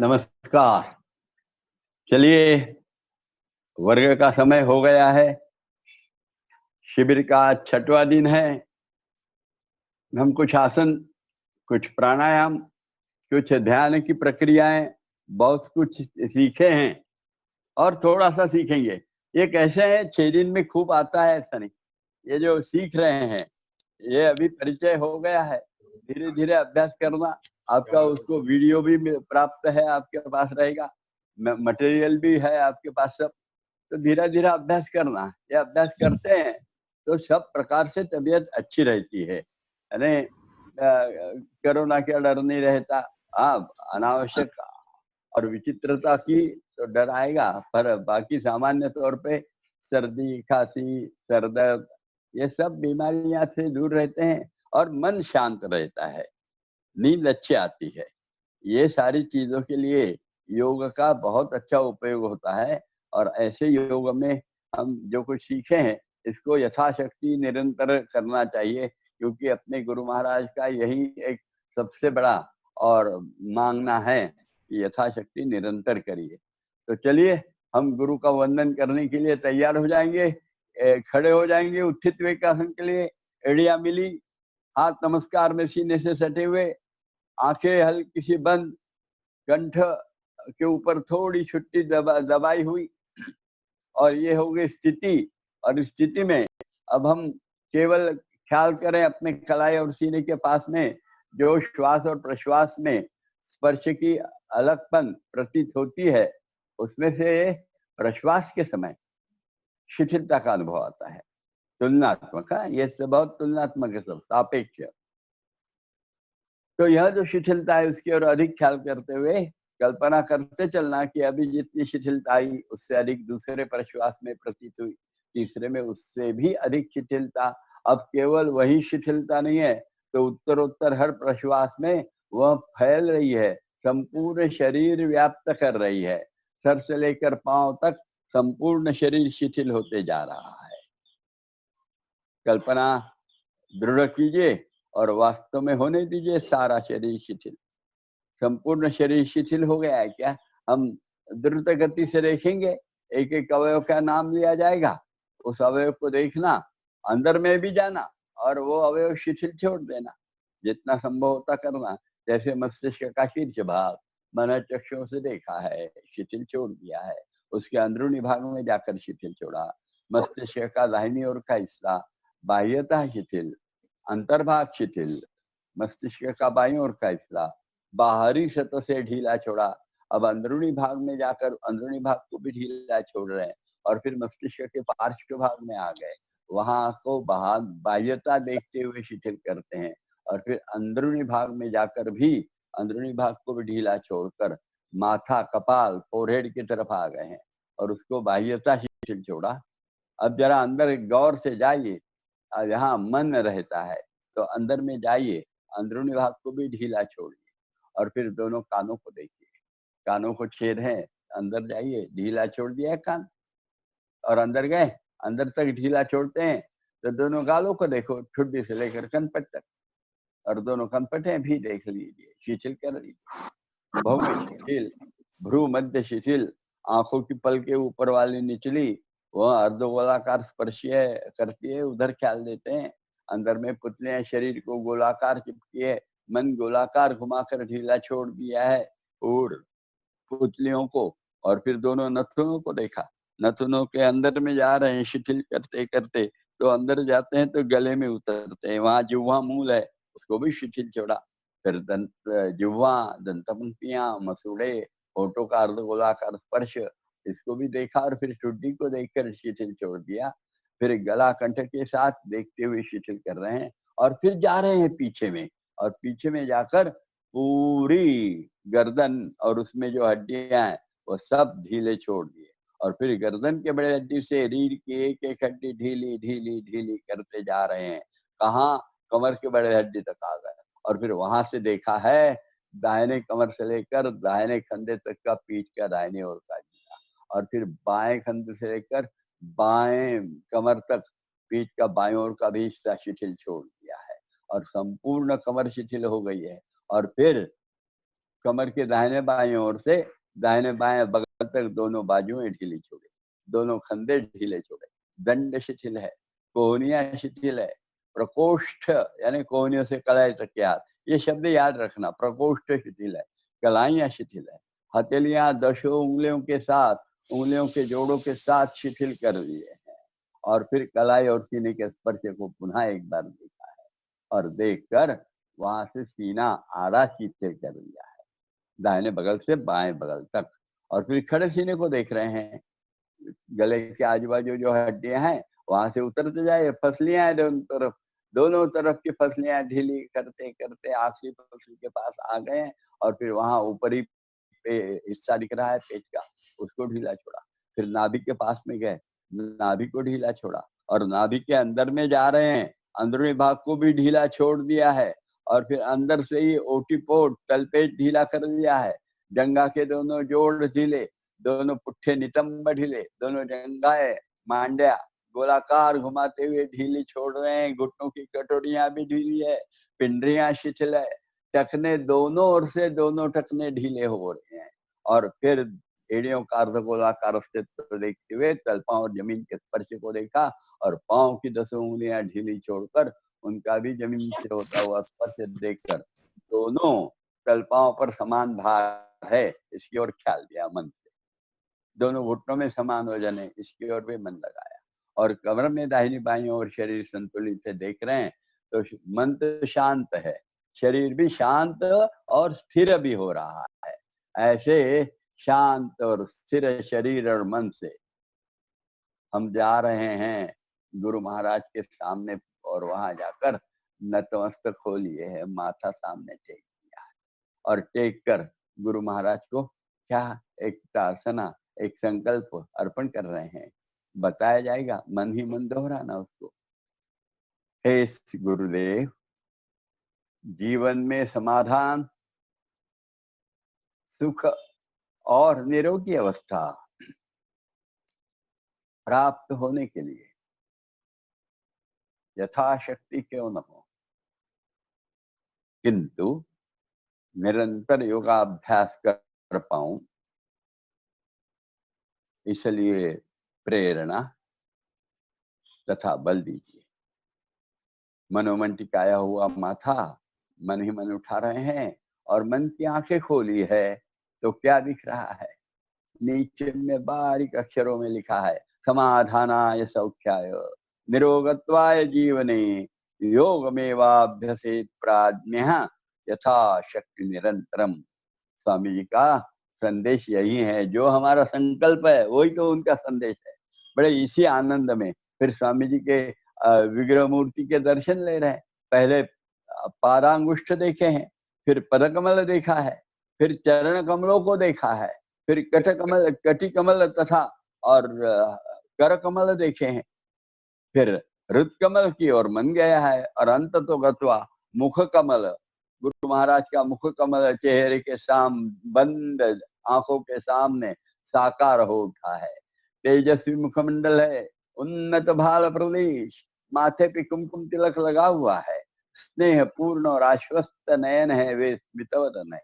नमस्कार। चलिए, वर्ग का समय हो गया है। शिविर का 6वां दिन है। हम कुछ आसन, कुछ प्राणायाम, कुछ ध्यान की प्रक्रियाएं, बहुत कुछ सीखे हैं और थोड़ा सा सीखेंगे। ये कैसे है, 6 दिन में खूब आता है ऐसा नहीं। ये जो सीख रहे हैं, ये अभी परिचय हो गया है। धीरे धीरे अभ्यास करना। आपका उसको वीडियो भी प्राप्त है, आपके पास रहेगा, मटेरियल भी है आपके पास सब। तो धीरे धीरे अभ्यास करना। ये अभ्यास करते हैं तो सब प्रकार से तबीयत अच्छी रहती है। यानी कोरोना का डर नहीं रहता। हाँ, अनावश्यक और विचित्रता की तो डर आएगा, पर बाकी सामान्य तौर पे सर्दी, खांसी, सर दर्द, ये सब बीमारियां से दूर रहते हैं और मन शांत रहता है, नींद अच्छी आती है। ये सारी चीजों के लिए योग का बहुत अच्छा उपयोग होता है। और ऐसे योग में हम जो कुछ सीखे हैं, इसको यथाशक्ति निरंतर करना चाहिए, क्योंकि अपने गुरु महाराज का यही एक सबसे बड़ा और मांगना है कि यथाशक्ति निरंतर करिए। तो चलिए, हम गुरु का वंदन करने के लिए तैयार हो जाएंगे। खड़े हो जाएंगे उत्थित विकासन के लिए। एड़िया मिली, हाथ नमस्कार में सीने से सटे हुए, आंखें हल्की सी बंद, कंठ के ऊपर थोड़ी छुट्टी दबाई हुई, और ये हो गई स्थिति। और इस स्थिति में अब हम केवल ख्याल करें अपने कलाई और सीने के पास में जो श्वास और प्रश्वास में स्पर्श की अलगपन प्रतीत होती है, उसमें से प्रश्वास के समय शिथिलता का अनुभव आता है। तुलनात्मक है, ये सब बहुत तुलनात्मक है, सब सापेक्ष। तो यह जो शिथिलता है उसकी ओर अधिक ख्याल करते हुए कल्पना करते चलना कि अभी जितनी शिथिलता आई उससे अधिक दूसरे प्रश्वास में प्रतीत हुई, तीसरे में उससे भी अधिक शिथिलता। अब केवल वही शिथिलता नहीं है, तो उत्तरोत्तर हर प्रश्वास में वह फैल रही है, संपूर्ण शरीर व्याप्त कर रही है। सर से लेकर पांव तक संपूर्ण शरीर शिथिल होते जा रहा है। कल्पना दृढ़ कीजिए और वास्तव में होने दीजिए सारा शरीर शिथिल। संपूर्ण शरीर शिथिल हो गया है क्या? हम द्रुत गति से देखेंगे, एक एक अवयव का नाम लिया जाएगा, उस अवयव को देखना, अंदर में भी जाना और वो अवयव शिथिल छोड़ देना, जितना संभव होता करना। जैसे मस्तिष्क का शीर्ष भाग मन चक्षुओं से देखा है, शिथिल छोड़ दिया है, उसके अंदरूनी भागों में जाकर शिथिल छोड़ा। मस्तिष्क का दाहिनी ओर का हिस्सा बाह्यतः शिथिल, अंतर्भाग शिथिल। मस्तिष्क का बाईं ओर का हिस्सा बाहरी सतह से ढीला छोड़ा, अब अंदरूनी भाग में जाकर अंदरूनी भाग को भी ढीला छोड़ रहे हैं। और फिर मस्तिष्क के पार्श्व भाग में आ गए, वहां को बाह्यता देखते हुए शिथिल करते हैं। और फिर अंदरूनी भाग में जाकर भी अंदरूनी भाग को भी ढीला छोड़कर माथा, कपाल, फोरहेड की तरफ आ गए हैं और उसको बाह्यता शिथिल छोड़ा। अब जरा अंदर गौर से जाइए, यहाँ मन रहता है तो अंदर में जाइए, अंदरूनी भाग को भी ढीला छोड़िए। और फिर दोनों कानों को देखिए, कानों को छेद है, अंदर जाइए, ढीला छोड़ दिया है कान और अंदर गए, अंदर तक ढीला छोड़ते हैं। तो दोनों गालों को देखो, ठुड्डी से लेकर कनपट तक, और दोनों कनपटें भी देख लीजिए, शिथिल कर लीजिए। भौहें शिथिल, भ्रू मध्य शिथिल, आंखों की पल के ऊपर वाली निचली वह अर्धगोलाकार स्पर्शीय करती है, उधर ख्याल देते हैं। अंदर में पुतलियां शरीर को गोलाकार चिपकी है, मन गोलाकार घुमाकर ढीला छोड़ दिया है और पुतलियों को। और फिर दोनों नथुनों को देखा, नथुनों के अंदर में जा रहे हैं शिथिल करते करते, तो अंदर जाते हैं तो गले में उतरते हैं, वहां जिह्वा मूल है, उसको भी शिथिल छोड़ा। फिर दंत, जिह्वा, दंतपंक्तियां, मसूड़े, होठों का अर्धगोलाकार स्पर्श, इसको भी देखा और फिर ठुड्डी को देखकर शिथिल छोड़ दिया। फिर गला कंठ के साथ देखते हुए शिथिल कर रहे हैं और फिर जा रहे हैं पीछे में, और पीछे में जाकर पूरी गर्दन और उसमें जो हड्डियां हैं वो सब ढीले छोड़ दिए। और फिर गर्दन के बड़े हड्डी से रीढ़ की एक एक हड्डी ढीली ढीली ढीली करते जा रहे हैं। कहाँ? कमर के बड़े हड्डी तक आ गए। और फिर वहां से देखा है दाहिने कमर से लेकर दाहिने कंधे तक का पीठ का दाहिने ओर का हिस्सा, और फिर बाएं कंधे से लेकर बाएं कमर तक पीठ का बाएं ओर का भी हिस्सा शिथिल छोड़ दिया है और संपूर्ण कमर शिथिल हो गई है। और फिर कमर के दाहिने बाएं ओर से दाहिने बाएं बगल तक दोनों बाजुएं ढीली छोड़े, दोनों खंदे ढीले छोड़े। दंड शिथिल है, कोहनियां शिथिल है, प्रकोष्ठ यानी कोहनियों से कलाई तक के हाथ, ये शब्द याद रखना। प्रकोष्ठ शिथिल है, कलाइयां शिथिल है, हथेलियां 10 उंगलियों के साथ, उंगलियों के जोड़ों के साथ शिथिल कर दिए हैं। और फिर कलाई और सीने के स्पर्श को पुनः एक बार देखा है और देखकर वहां से सीना आधा शिथिल कर दिया है, दाहिने बगल से बाएं बगल तक। और फिर खड़े सीने को देख रहे हैं, गले के आजू बाजू जो हड्डियां हैं वहां से उतरते जाए, फसलियां हैं दोनों तरफ की फसलियां ढीली करते करते आखिरी फसली के पास आ गए हैं। और फिर वहां ऊपरी पे हिस्सा दिख रहा है पेट का, उसको ढीला छोड़ा। फिर नाभि के पास में गए, नाभि को ढीला छोड़ा और नाभि के अंदर में जा रहे हैं, अंदरूनी भाग को भी ढीला छोड़ दिया है। और फिर अंदर से ही ओटीपोट तलपेट ढीला कर दिया है, जंघा के दोनों जोड़ ढीले, दोनों पुट्ठे नितंब ढीले, दोनों जंघाएं मांड्या गोलाकार घुमाते हुए ढीली छोड़ रहे हैं। घुटनों की कटोरियां भी ढीली है, पिंडरियां शिथिल है, टखने दोनों ओर से दोनों टखने ढीले हो रहे हैं। और फिर एड़ियों का अर्धगोलाकार अस्तित्व देखते हुए तल पांव और जमीन के स्पर्श को देखा और पांव की 10 उंगलियां ढीली छोड़कर उनका भी जमीन से होता हुआ स्पर्श देखकर दोनों तल पांव पर समान भार है इसकी ओर ख्याल दिया मन से। दोनों घुटनों में समान वजन है, इसकी ओर भी मन लगाया। और कमर में दाहिनी बाईं और शरीर संतुलित है देख रहे हैं, तो मन तो शांत है, शरीर भी शांत और स्थिर भी हो रहा है। ऐसे शांत और स्थिर शरीर और मन से हम जा रहे हैं गुरु महाराज के सामने और वहां जाकर नतमस्तक हो लिए है, माथा सामने टेक दिया है और टेक कर गुरु महाराज को क्या एक प्रार्थना, एक संकल्प अर्पण कर रहे हैं। बताया जाएगा, मन ही मन दोहराना उसको। हे गुरुदेव, जीवन में समाधान, सुख और निरोगी अवस्था प्राप्त होने के लिए यथाशक्ति क्यों न हो, किंतु निरंतर योगाभ्यास कर पाऊं, इसलिए प्रेरणा तथा बल दीजिए। मनोमन टिकाया हुआ माथा, मन ही मन उठा रहे हैं और मन की आंखें खोली है तो क्या दिख रहा है? नीचे में बारीक अक्षरों में लिखा है, समाधानाय सौख्याय निरोगत्वाय जीवने योगमेवाभ्यसेत प्राज्ञः यथाशक्ति निरंतरम। स्वामी जी का संदेश यही है, जो हमारा संकल्प है वही तो उनका संदेश है। बड़े इसी आनंद में फिर स्वामी जी के विग्रह मूर्ति के दर्शन ले रहे हैं। पहले पादांगुष्ठ देखे हैं, फिर पदकमल देखा है, फिर चरण कमलों को देखा है, फिर कटी कमल तथा और कर कमल देखे हैं, फिर हृद कमल की ओर मन गया है और अंत तो गत्वा मुख कमल, गुरु महाराज का मुख कमल चेहरे के बंद आंखों के सामने साकार हो उठा है। तेजस्वी मुखमंडल है, उन्नत भाल प्रदेश, माथे पे कुमकुम तिलक लगा हुआ है, स्नेह पूर्ण और आश्वस्त नयन है, वे स्मितवदन है,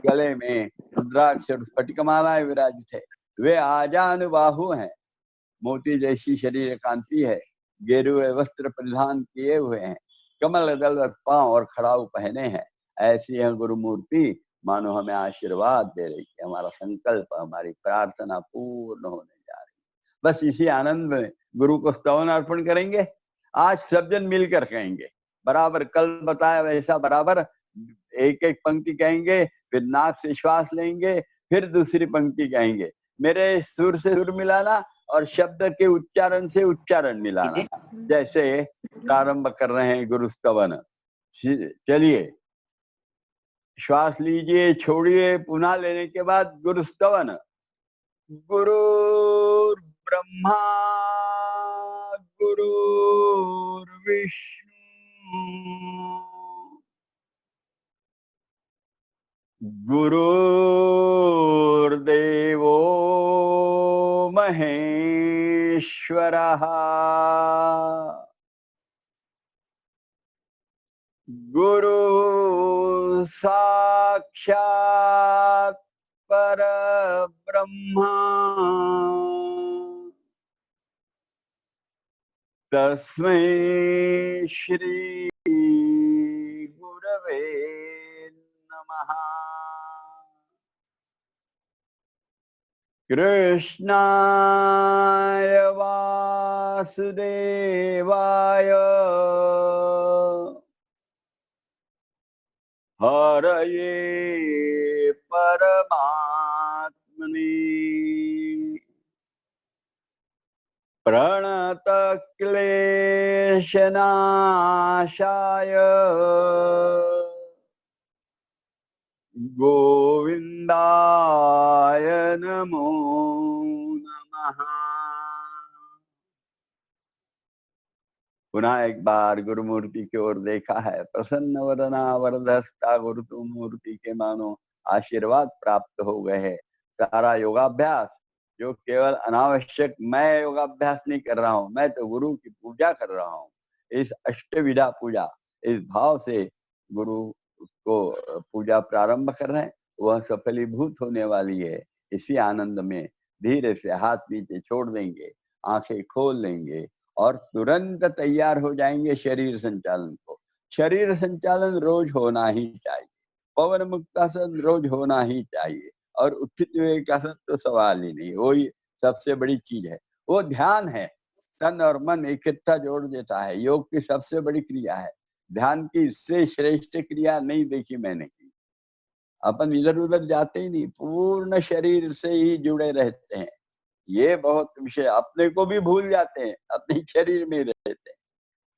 गले में रुद्राक्ष और स्फटिकमालाएं विराजित है, वे आजानुबाहु हैं, मोती जैसी शरीर कांति है, गेरुए वस्त्र परिधान किए हुए हैं, कमल दल पांव और खड़ाऊ पहने हैं। ऐसी है गुरु मूर्ति, मानो हमें आशीर्वाद दे रही है, हमारा संकल्प, हमारी प्रार्थना पूर्ण होने जा रही है। बस इसी आनंद में गुरु को स्तवन अर्पण करेंगे। आज सब जन मिलकर कहेंगे, बराबर कल बताया वैसा, बराबर एक एक पंक्ति कहेंगे, फिर नाक से श्वास लेंगे, फिर दूसरी पंक्ति कहेंगे। मेरे सुर से सुर मिलाना और शब्द के उच्चारण से उच्चारण मिलाना। जैसे प्रारंभ कर रहे हैं गुरु स्तवन, चलिए श्वास लीजिए, छोड़िए, पुनः लेने के बाद गुरु स्तवन। गुरु ब्रह्मा गुरु विष्णु गुरुर्देवो महेश्वरः गुरु साक्षात् साक्षात् पर ब्रह्मा तस्मै श्री गुरवे नमः। कृष्णाय वासुदेवाय हरये परमात्मने प्रणतक्लेशनाशाय गोविंदाय नमो नमः। पुनः एक बार गुरुमूर्ति की ओर देखा है। प्रसन्न वदना वरदहस्ता गुरु तुम मूर्ति के मानो आशीर्वाद प्राप्त हो गए है। सारा योगाभ्यास जो केवल अनावश्यक मैं योगाभ्यास नहीं कर रहा हूँ, मैं तो गुरु की पूजा कर रहा हूँ। इस अष्टविधा पूजा, इस भाव से गुरु को पूजा प्रारंभ कर रहे हैं, वह सफलीभूत होने वाली है। इसी आनंद में धीरे से हाथ नीचे छोड़ देंगे, आंखें खोल लेंगे और तुरंत तैयार हो जाएंगे शरीर संचालन को। शरीर संचालन रोज होना ही चाहिए, पवन मुक्तासन रोज होना ही चाहिए, और उचित विवेकासन तो सवाल ही नहीं। वही सबसे बड़ी चीज है, वो ध्यान है। तन और मन इकट्ठा जोड़ देता है। योग की सबसे बड़ी क्रिया है ध्यान की। इससे श्रेष्ठ क्रिया नहीं देखी मैंने की। अपन इधर उधर जाते ही नहीं, पूर्ण शरीर से ही जुड़े रहते हैं। ये बहुत विषय, अपने को भी भूल जाते हैं, अपने शरीर में रहते हैं।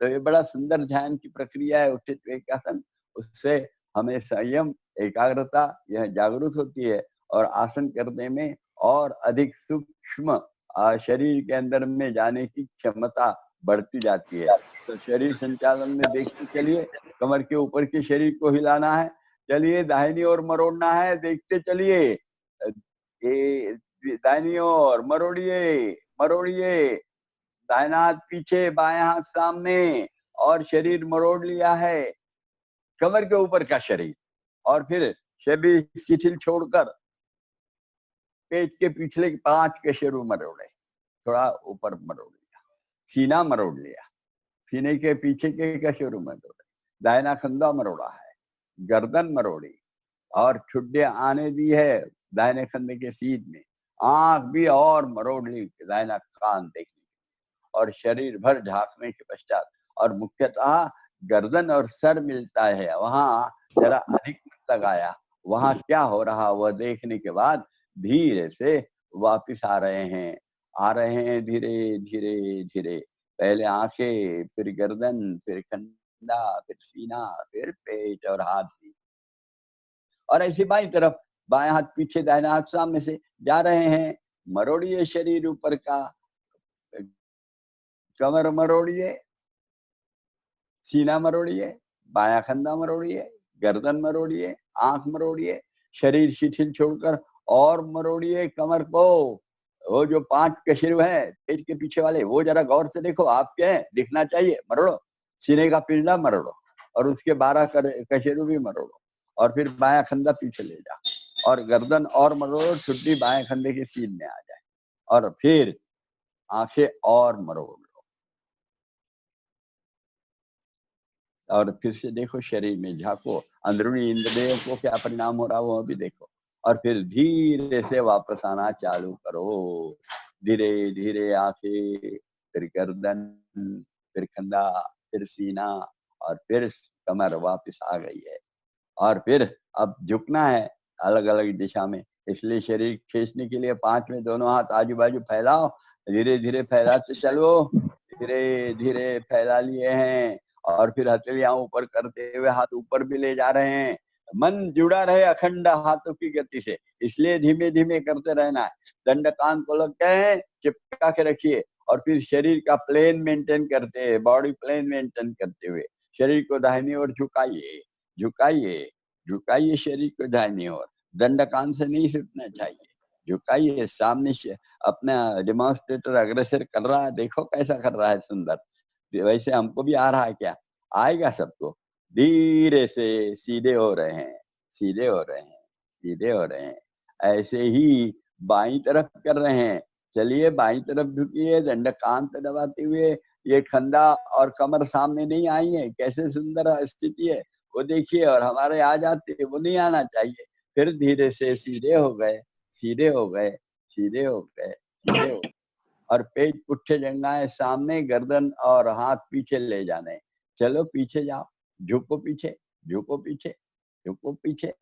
तो ये बड़ा सुंदर ध्यान की प्रक्रिया है उचित विवेकासन। उससे हमें संयम, एकाग्रता यह जागरूक होती है और आसन करने में और अधिक सूक्ष्म शरीर के अंदर में जाने की क्षमता बढ़ती जाती है। तो शरीर संचालन में देखते चलिए, कमर के ऊपर के शरीर को हिलाना है, चलिए दाहिनी ओर मरोड़ना है, देखते चलिए। ये दाहिनी ओर मरोड़िए मरोड़िए, दाहिना हाथ पीछे बायां हाथ सामने, और शरीर मरोड़ लिया है, कमर के ऊपर का शरीर। और फिर शरीर शिथिल छोड़कर पेट के पिछले 5 के शेरू मरोड़े, थोड़ा ऊपर मरोड़ लिया, सीना मरोड़ लिया, सीने के पीछे के कशेरू मरोड़े, दाहिना कंधा मरोड़ा है, गर्दन मरोड़ी और ठुड्डियां आने दी है दाहिने कंधे के सीध में, आंख भी और मरोड़ ली दाहिना कान देखने, और शरीर भर झांकने के पश्चात, और मुख्यतः गर्दन और सर मिलता है वहां जरा अधिक लगाया, वहां क्या हो रहा वह देखने के बाद धीरे से वापिस आ रहे हैं धीरे धीरे धीरे। पहले आंखें, फिर गर्दन, फिर कंधा, फिर सीना, फिर पेट और हाथ भी, और ऐसे बाईं तरफ, बाएं हाथ पीछे दाहिना हाथ सामने से जा रहे हैं। मरोड़िए शरीर ऊपर का, कमर मरोड़िए, सीना मरोड़िए, बायां कंधा मरोड़िए, गर्दन मरोड़िए, आंख मरोड़िए, शरीर शिथिल छोड़कर और मरोड़िए कमर को। वो जो 5 कशेरू हैं पेट के पीछे वाले, वो जरा गौर से देखो, आपके हैं, दिखना चाहिए, मरोड़ो। सीने का पिंडा मरोड़ो और उसके 12 कशेरू भी मरोड़ो, और फिर बायां कंधा पीछे ले जा, और गर्दन और मरोड़ो, छुट्टी बाएं कंधे के सीन में आ जाए, और फिर आंखें और मरोड़, और फिर से देखो शरीर में झांको, अंदरूनी इंद्रियों को क्या परिणाम हो रहा वो भी देखो, और फिर धीरे से वापस आना चालू करो। धीरे धीरे आंखें, फिर गर्दन, फिर कंधा, फिर सीना, और फिर कमर वापस आ गई है। और फिर अब झुकना है अलग अलग दिशा में, इसलिए शरीर खींचने के लिए 5 में दोनों हाथ आजू बाजू फैलाओ, धीरे धीरे फैलाते चलो, धीरे धीरे फैला लिए हैं, और फिर हथेलियां ऊपर करते हुए हाथ ऊपर भी ले जा रहे हैं। मन जुड़ा रहे अखंड हाथों की गति से, इसलिए धीमे धीमे करते रहना है। दंड कान को लग गए, चिपका के रखिए, और फिर शरीर का प्लेन मेंटेन करते हैं, बॉडी प्लेन मेंटेन करते हुए शरीर को दाहिनी ओर झुकाइए, झुकाइए, झुकाइए शरीर को दाहिनी ओर, दंड कान से नहीं छूटना चाहिए। झुकाइए, सामने से अपना डेमोन्स्ट्रेटर अग्रसर कर रहा है, देखो कैसा कर रहा है सुंदर। वैसे हमको भी आ रहा है क्या? आएगा सबको। धीरे से सीधे हो रहे हैं, सीधे हो रहे हैं, सीधे हो रहे हैं। ऐसे ही बाईं तरफ कर रहे हैं, चलिए बाईं तरफ झुकिए, दंडकांत दबाते हुए। ये खंडा और कमर सामने नहीं आई है, कैसे सुंदर स्थिति है वो देखिए। और हमारे आ जाते, वो नहीं आना चाहिए। फिर धीरे से सीधे हो गए, सीधे हो गए, सीधे हो गए, सीधे हो। और पेट पुट्ठे जंघाएं सामने, गर्दन और हाथ पीछे ले जाने। चलो पीछे जाओ, झुको पीछे, झुको पीछे, झुको पीछे।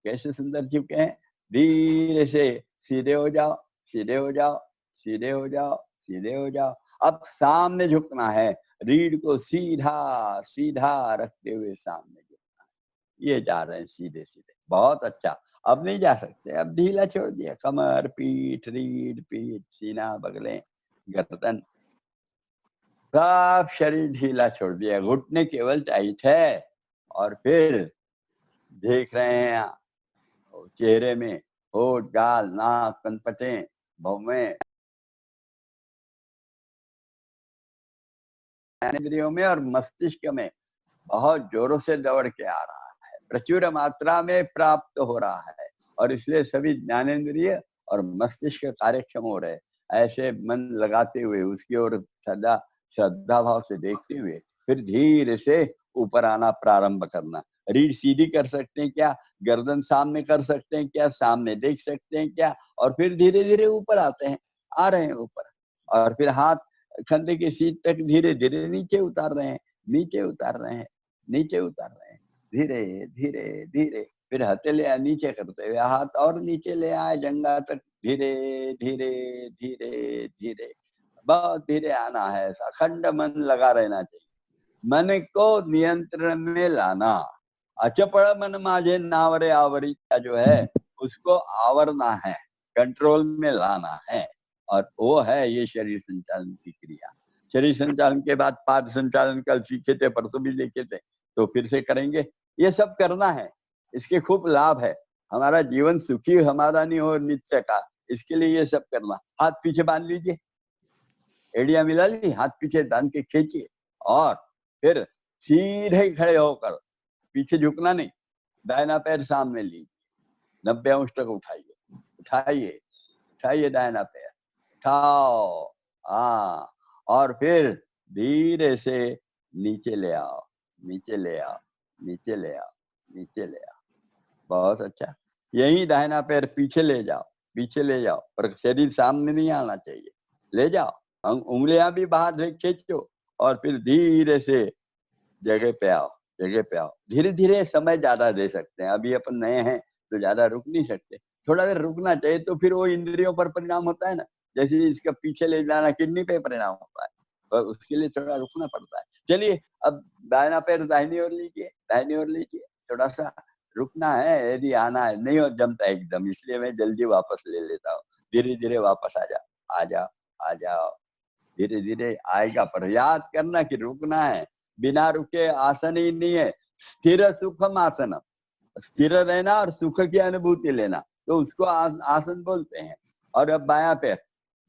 कैसे सुंदर झुके हैं। धीरे से सीधे हो जाओ, सीधे हो जाओ, सीधे हो जाओ, सीधे हो जाओ। अब सामने झुकना है, रीढ़ को सीधा सीधा रखते हुए सामने झुकना है। ये जा रहे हैं सीधे सीधे, बहुत अच्छा। अब नहीं जा सकते, अब ढीला छोड़ दिया। कमर, पीठ, रीढ़, पीठ, सीना, बगलें, गर्दन, सब शरीर ढीला छोड़ दिया। घुटने केवल टाइट है। और फिर देख रहे हैं चेहरे में होठ, गाल, नाक, कनपटें, भौहें, इंद्रियों में और मस्तिष्क में बहुत जोरों से दौड़ के आ रहा है, प्रचुर मात्रा में प्राप्त हो रहा है। और इसलिए सभी ज्ञानेंद्रिय और मस्तिष्क कार्यक्षम हो रहे। ऐसे मन लगाते हुए उसकी ओर सदा श्रद्धा भाव से देखते हुए फिर धीरे से ऊपर आना प्रारंभ करना। रीढ़ सीधी कर सकते हैं क्या, गर्दन सामने कर सकते हैं क्या, सामने देख सकते हैं क्या। और फिर धीरे धीरे ऊपर आते हैं, आ रहे हैं ऊपर। और फिर हाथ कंधे की सीट तक धीरे धीरे नीचे उतार रहे हैं, नीचे उतार रहे हैं, नीचे उतार रहे हैं, धीरे धीरे धीरे। फिर हथेलियां नीचे करते हुए हाथ और नीचे ले आए जंघा तक, धीरे धीरे धीरे धीरे। बहुत धीरे आना है, अखंड मन लगा रहना चाहिए। मन को नियंत्रण में लाना। अचपड़ मन माझे नावरे आवरी का जो है उसको आवरना है, कंट्रोल में लाना है। और वो है ये शरीर संचालन की क्रिया। शरीर संचालन के बाद पाद संचालन कल सीखे थे, परसों भी देखे थे, तो फिर से करेंगे। ये सब करना है, इसके खूब लाभ है। हमारा जीवन सुखी हमारा नहीं हो नित्य का, इसके लिए ये सब करना। हाथ पीछे बांध लीजिए, एड़ियां मिला ली, हाथ पीछे बांध के खींचिए। और फिर सीधे खड़े होकर, पीछे झुकना नहीं, दाहिना पैर सामने लीजिए, 90 अंश तक उठाइए, उठाइए, उठाइए दाहिना पैर, उठाओ। हाँ, और फिर धीरे से नीचे ले आओ, नीचे ले आओ, नीचे ले आओ, नीचे ले आओ। बहुत अच्छा। यही दाहिना पैर पीछे ले जाओ, पीछे ले जाओ, पर शरीर सामने नहीं आना चाहिए। ले जाओ, उंगलियां भी बाहर से खींचो। और फिर धीरे से जगह पे आओ, जगह पे आओ। धीरे धीरे समय ज्यादा दे सकते हैं, अभी अपन नए हैं तो ज्यादा रुक नहीं सकते। थोड़ा देर रुकना चाहिए, तो फिर वो इंद्रियों पर परिणाम होता है ना। जैसे इसका पीछे ले जाना किडनी पे परिणाम होता है, तो उसके लिए थोड़ा रुकना पड़ता है। चलिए अब दाहिना पैर दाहिनी ओर लीजिए, दाहिनी ओर लीजिए। थोड़ा सा रुकना है, यदि आना है, नहीं हो जमता एकदम, इसलिए मैं जल्दी वापस ले लेता हूँ। धीरे धीरे वापस आ जाओ, आ जाओ, आ जाओ। धीरे धीरे आएगा, पर याद करना कि रुकना है। बिना रुके आसन ही नहीं है। स्थिर सुखम आसनम, स्थिर रहना और सुख की अनुभूति लेना, तो उसको आसन बोलते हैं। और अब बायां पैर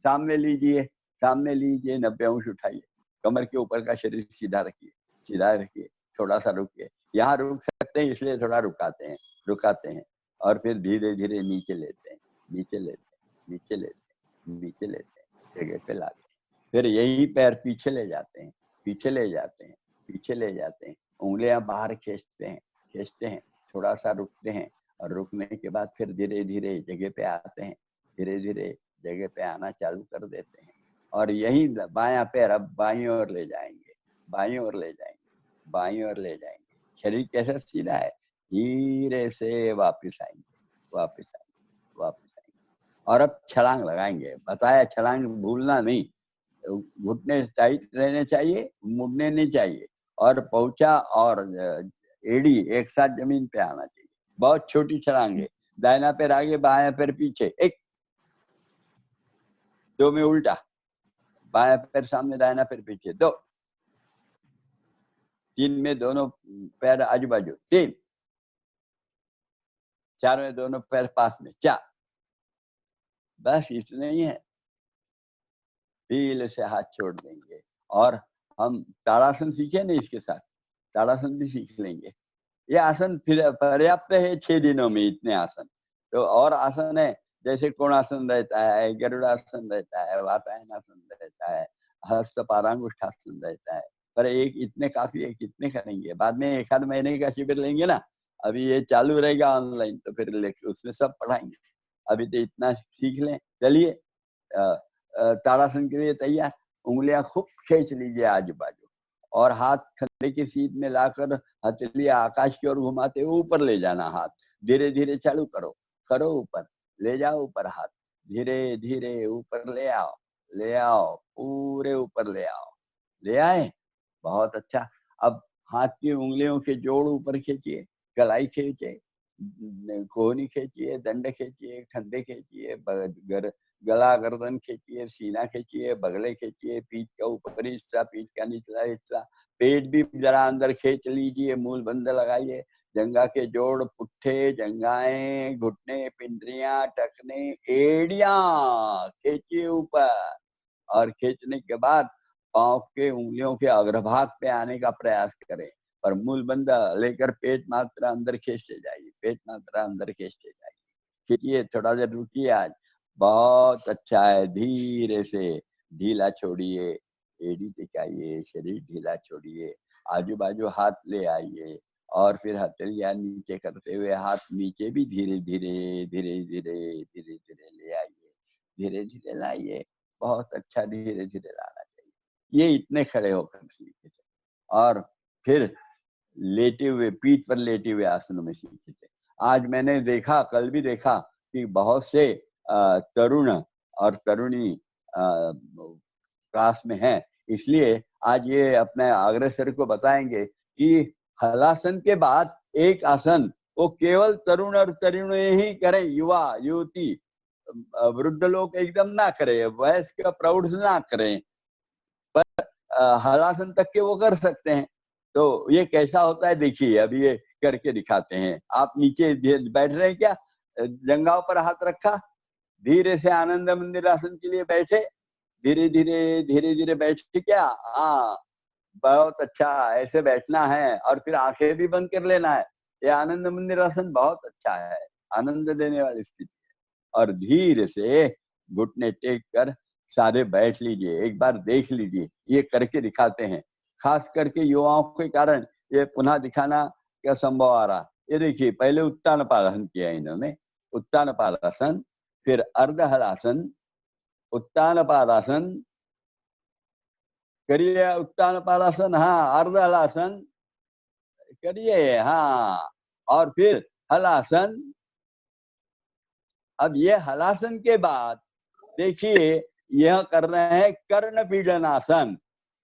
सामने लीजिए, सामने लीजिए, 90 अंश उठाइए, कमर के ऊपर का शरीर सीधा रखिए, सीधा रखिए। थोड़ा सा रुकिए, यहाँ रुक सकते हैं इसलिए थोड़ा रुकाते हैं, रुकाते हैं। और फिर धीरे धीरे नीचे लेते हैं, नीचे लेते हैं, नीचे लेते हैं, नीचे लेते हैं, जगह पे लाते हैं। फिर यही पैर पीछे ले जाते हैं, पीछे ले जाते हैं, पीछे ले जाते हैं। उंगलियां बाहर खींचते हैं, खींचते हैं। थोड़ा सा रुकते हैं, और रुकने के बाद फिर धीरे धीरे जगह पे आते हैं, धीरे धीरे जगह पे आना चालू कर देते हैं। और यही बायां पैर अब बाईं ओर ले जाएंगे, बाईं ओर ले जाएंगे, बाईं ओर ले जाएंगे। शरीर कैसा सीधा है, धीरे से वापिस आएंगे, वापिस आएंगे, वापिस आएंगे। और अब छलांग लगाएंगे, बताया छलांग भूलना नहीं। घुटने टाइट रहने चाहिए, मुड़ने नहीं चाहिए। और पहुंचा और एड़ी एक साथ जमीन पे आना चाहिए। बहुत छोटी छलांग है। दाहिना पैर आगे, बायां पैर पीछे, 1 2 में उल्टा, बायां पैर सामने, दाहिना पैर पीछे, 2 3 में दोनों पैर आजू बाजू, 3 4 में दोनों पैर पास में, 4। बस इतने ही है। फील से हाथ छोड़ देंगे। और हम ताड़ासन सीखे ना, इसके साथ ताड़ासन भी सीख लेंगे। ये आसन फिर पर्याप्त है 6 दिनों में, इतने आसन। तो और आसन है, जैसे कोणासन रहता है, गरुड़ासन रहता है, वातायनासन रहता है, हस्त पारांगुष्ठासन रहता है। पर एक इतने काफ़ी है, कितने करेंगे? बाद में 1 आध महीने का शिविर लेंगे ना, अभी ये चालू रहेगा ऑनलाइन, तो फिर उसमें सब पढ़ाएँगे। अभी तो इतना सीख लें। चलिए ताड़ासन के लिए तैयार। उंगलियां खूब खींच लीजिए आजू बाजू, और हाथ कंधे की सीध में लाकर हथेली आकाश की ओर घुमाते हुए ऊपर ले जाना। हाथ धीरे धीरे चालू करो, करो ऊपर, ले जाओ ऊपर हाथ, धीरे धीरे ऊपर ले आओ, पूरे ऊपर ले आओ। ले आए, बहुत अच्छा। अब हाथ की उंगलियों के जोड़ ऊपर खींचिए, कलाई खींचे, कोहनी खींचिए, दंड खींचिए, कंधे खींचिए, गला गर्दन खींचिए, सीना खींचिए, बगले खींचिए, पीठ का ऊपरी हिस्सा, पीठ का निचला हिस्सा, पेट भी जरा अंदर खींच लीजिए, मूल बंद लगाइए, जंगा के जोड़, पुट्ठे, जंगाएं, घुटने, पिंडरियां, टखने, एड़ियां खींचिए ऊपर। और खींचने के बाद पांव के उंगलियों के अग्रभाग पे आने का प्रयास करें, पर मूल बंद लेकर पेट मात्रा अंदर खींचते जाइए, पेट मात्रा अंदर खींचते जाइए। खींचिए, थोड़ा देर रुकिए। आज बहुत अच्छा है। धीरे से ढीला छोड़िए, एड़ी टिकाइए, शरीर ढीला छोड़िए, आजू बाजू हाथ ले आइए, और फिर हथेलियां नीचे करते हुए हाथ नीचे भी धीरे धीरे धीरे धीरे धीरे धीरे ले आइए, धीरे धीरे लाइए। बहुत अच्छा, धीरे धीरे लाना चाहिए। ये इतने खड़े होकर सीखे थे। और फिर लेटे हुए, पीठ पर लेटे हुए आसनों में सीखे थे। आज मैंने देखा, कल भी देखा कि बहुत से तरुण और तरुणी क्लास में हैं, इसलिए आज ये अपने अग्रसर को बताएंगे कि हलासन के बाद एक आसन वो केवल तरुण और तरुणी ही करें, युवा युवती वृद्ध लोग एकदम ना करें, वयस्क प्रौढ़ ना करें, पर हलासन तक के वो कर सकते हैं। तो ये कैसा होता है देखिए, अभी ये करके दिखाते हैं। आप नीचे बैठ रहे हैं क्या? जंघाओं पर हाथ रखा, धीरे से आनंद मंदिर आसन के लिए बैठे, धीरे धीरे बैठ के, क्या? हाँ, बहुत अच्छा, ऐसे बैठना है, और फिर आंखें भी बंद कर लेना है। ये आनंद मंदिर आसन बहुत अच्छा है, आनंद देने वाली स्थिति है। और धीरे से घुटने टेक कर सारे बैठ लीजिए, एक बार देख लीजिए, ये करके दिखाते हैं। खास करके युवाओं के कारण ये पुनः दिखाना क्या संभव आ रहा। ये देखिए, पहले उत्तान पादासन किया इन्होंने, उत्तान पादासन, फिर अर्ध हलासन, उत्तान पादासन करिए, उत्तान पादासन, हाँ, अर्ध हलासन करिए, हाँ, और फिर हलासन। अब ये हलासन के बाद देखिए, यह कर रहे हैं कर्ण पीडन आसन।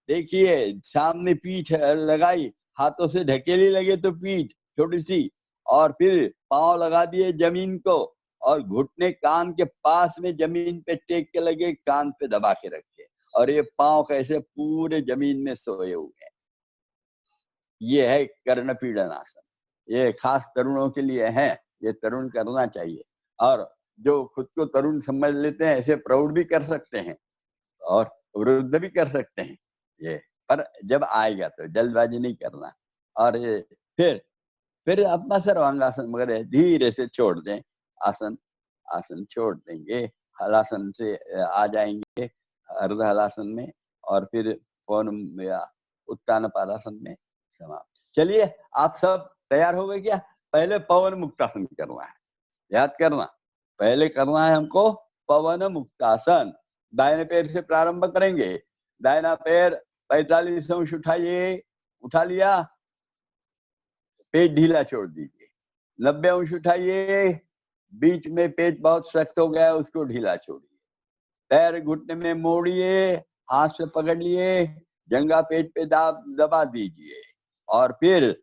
देखिए, सामने पीठ लगाई, हाथों से ढकेली लगे तो पीठ छोटी सी, और फिर पांव लगा दिए जमीन को, और घुटने कान के पास में जमीन पे टेक के लगे, कान पे दबा के रखे, और ये पांव कैसे पूरे जमीन में सोए हुए हैं। ये है कर्ण पीडन आसन। ये खास तरुणों के लिए है, ये तरुण करना चाहिए। और जो खुद को तरुण समझ लेते हैं, ऐसे प्रौढ़ भी कर सकते हैं और वृद्ध भी कर सकते हैं ये, पर जब आएगा तो जल्दबाजी नहीं करना। और ये फिर अपना सर्वांगासन वगैरह धीरे से छोड़ दें, आसन आसन छोड़ देंगे, हलासन से आ जाएंगे अर्ध हलासन में, और फिर पवन या उत्तान पादासन में समाप्त। चलिए, आप सब तैयार हो गए क्या? पहले पवन मुक्तासन करना है, याद करना, पहले करना है हमको पवन मुक्तासन। दाहिने पैर से प्रारंभ करेंगे। दाहिना पैर 45 अंश उठाइए, उठा लिया, पेट ढीला छोड़ दीजिए। 90 अंश उठाइए, बीच में पेट बहुत सख्त हो गया, उसको ढीला छोड़िए। पैर घुटने में मोड़िए, हाथ से पकड़ लिए, जंगा पेट पे दबा दीजिए, और फिर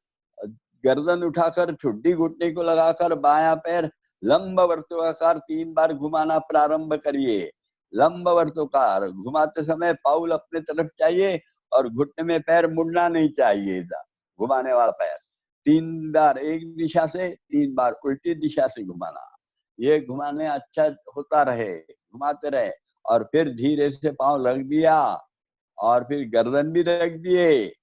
गर्दन उठाकर ठुड्डी घुटने को लगाकर बायां पैर लंब वर्तुलाकार 3 बार घुमाना प्रारंभ करिए। लंब वर्तुलाकार घुमाते समय पाउल अपने तरफ चाहिए, और घुटने में पैर मुड़ना नहीं चाहिए। घुमाने वाला पैर 3 बार एक दिशा से, 3 बार उल्टी दिशा से घुमाना। ये घुमाने अच्छा होता रहे, घुमाते रहे। और फिर धीरे से पांव रख दिया, और फिर गर्दन भी रख दिए,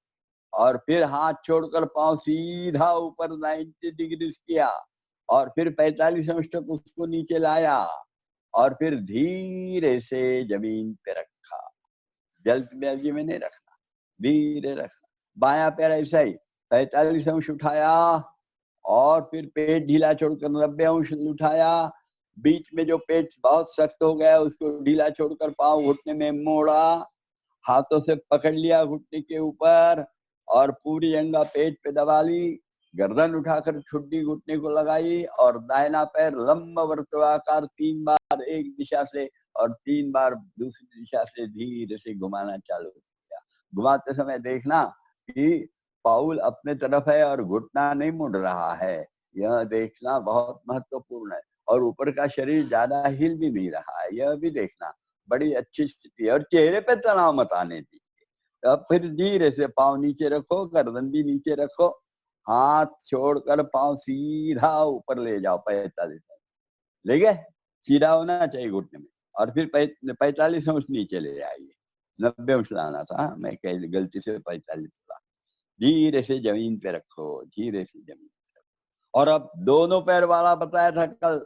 और फिर हाथ छोड़कर पांव सीधा ऊपर 90 डिग्री किया और फिर 45 अंश तक उसको नीचे लाया और फिर धीरे से जमीन पे रखा। जल्दबाजी में नहीं रखना, धीरे रखना। बायां पैर ऐसा ही 45 अंश उठाया और फिर पेट ढीला छोड़कर 90 अंश उठाया। बीच में जो पेट बहुत सख्त हो गया उसको ढीला छोड़कर पांव घुटने में मोड़ा, हाथों से पकड़ लिया घुटने के ऊपर और पूरी अंगा पेट पे दबा ली। गर्दन उठाकर ठुड्डी घुटने को लगाई और दाहिना पैर लंबा वर्तुलाकार 3 बार एक दिशा से और 3 बार दूसरी दिशा से धीरे से घुमाना चालू किया। घुमाते समय देखना कि पाउल अपने तरफ है और घुटना नहीं मुड़ रहा है, यह देखना बहुत महत्वपूर्ण है। और ऊपर का शरीर ज्यादा हिल भी नहीं रहा है, यह भी देखना। बड़ी अच्छी स्थिति है और चेहरे पे तनाव मत आने दीजिए। अब फिर धीरे से पाँव नीचे रखो, गर्दन भी नीचे रखो, हाथ छोड़कर पाँव सीधा ऊपर ले जाओ 45 अंश, ले गए? सीधा होना चाहिए घुटने में और फिर 45 अंश नीचे ले आइए। 90 अंश लाना था, मैं गलती से 45 ला। धीरे से जमीन पे रखो, धीरे से जमीन पे रखो। और अब दोनों पैर वाला बताया था कल,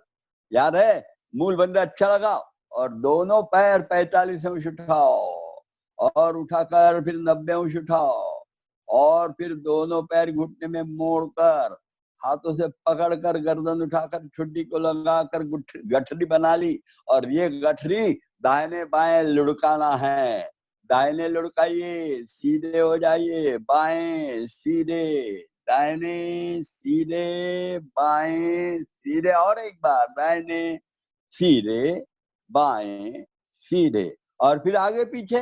याद है? मूल बंदा अच्छा लगा और दोनों पैर 45 अंश उठाओ और उठाकर फिर 90 अंश उठाओ और फिर दोनों पैर घुटने में मोड़कर हाथों से पकड़कर गर्दन उठाकर ठुड्डी को लगाकर गठरी बना ली। और ये गठरी दाहिने बाएं लुढ़काना है। दाहिने लुढ़काइए, सीधे हो जाइए, बाएं सीधे, दाहिने सीधे, बाएं सीधे, और एक बार दाहिने सीधे, बाएं सीधे, और फिर आगे पीछे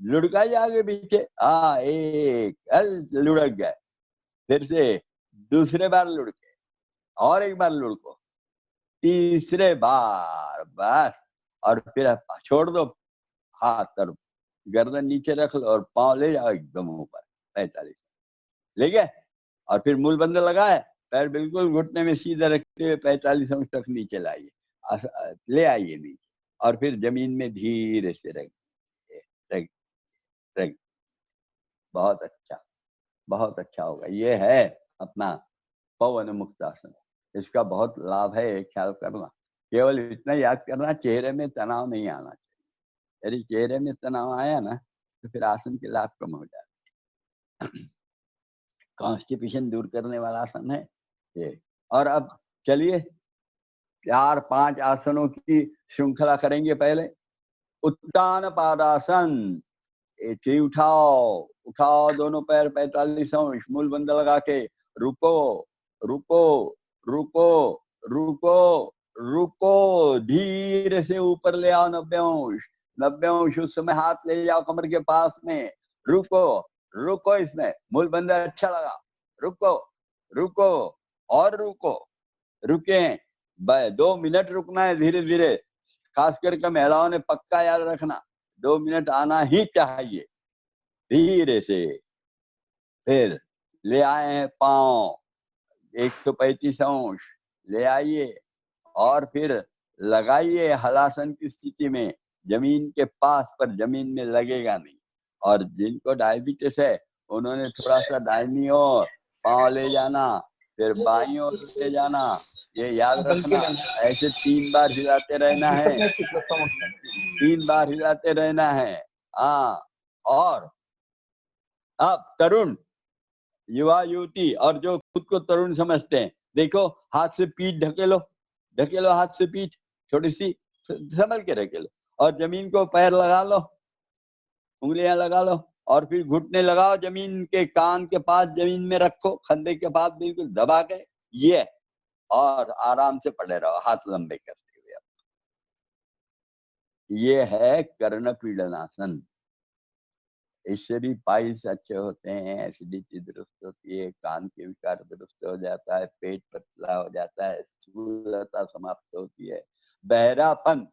लुढ़काइए, आगे पीछे। हाँ, एक लुढ़क गए, फिर से दूसरे बार लुढ़के और एक बार लुढ़को, तीसरे बार बस, और फिर छोड़ दो हाथ और गर्दन नीचे रख लो और पांव ले जाओ एकदम ऊपर 45, ले गए? और फिर मूल बंद लगाए, पैर बिल्कुल घुटने में सीधे रखते हुए 45 अंश तक नीचे लाइए, ले आइए नीचे और फिर जमीन में धीरे से रख रख रख। बहुत अच्छा, बहुत अच्छा होगा। ये है अपना पवन मुक्तासन, इसका बहुत लाभ है, ख्याल करना। केवल इतना याद करना, चेहरे में तनाव नहीं आना चाहिए। यदि चेहरे में तनाव आया ना तो फिर आसन के लाभ कम हो जाते। कॉन्स्टिपेशन दूर करने वाला आसन है ये। और अब चलिए 4-5 आसनों की श्रृंखला करेंगे। पहले उत्तान पादासन, एक ही उठाओ, उठाओ दोनों पैर 45 अंश, मूल बंद लगा के रुको, रुको, रुको, रुको, रुको, धीरे से ऊपर ले आओ 90 अंश, 90 अंश। उस समय हाथ ले जाओ कमर के पास में, रुको, रुको, इसमें मूल बंद अच्छा लगा, रुको, रुको और रुको, रुके 2 मिनट रुकना है, धीरे धीरे। खास करके महिलाओं ने पक्का याद रखना, 2 मिनट आना ही चाहिए। धीरे से फिर ले आए हैं पांव 135 अंश, ले आइए और फिर लगाइए हलासन की स्थिति में, जमीन के पास, पर जमीन में लगेगा नहीं। और जिनको डायबिटीज है उन्होंने थोड़ा सा दाहिनी ओर पांव ले जाना, फिर बाईं ओर ले जाना, ये याद रखना। ऐसे 3 बार हिलाते रहना है, 3 बार हिलाते रहना है। हाँ, और अब तरुण, युवा युवती और जो खुद को तरुण समझते हैं, देखो हाथ से पीठ ढकेलो, ढकेलो हाथ से पीठ, थोड़ी सी संभल के ढकेलो और जमीन को पैर लगा लो, उंगलियां लगा लो और फिर घुटने लगाओ, जमीन के कान के पास जमीन में रखो, कंधे के पास बिल्कुल दबा के, ये, और आराम से पड़े रहो हाथ लंबे करते हुए। ये है कर्ण पीडनासन। इससे भी पाइल्स अच्छे होते हैं, एसिडिटी दुरुस्त होती है, कान के विकार दुरुस्त हो जाता है, पेट पतला हो जाता है, स्थूलता समाप्त होती है, बहरापन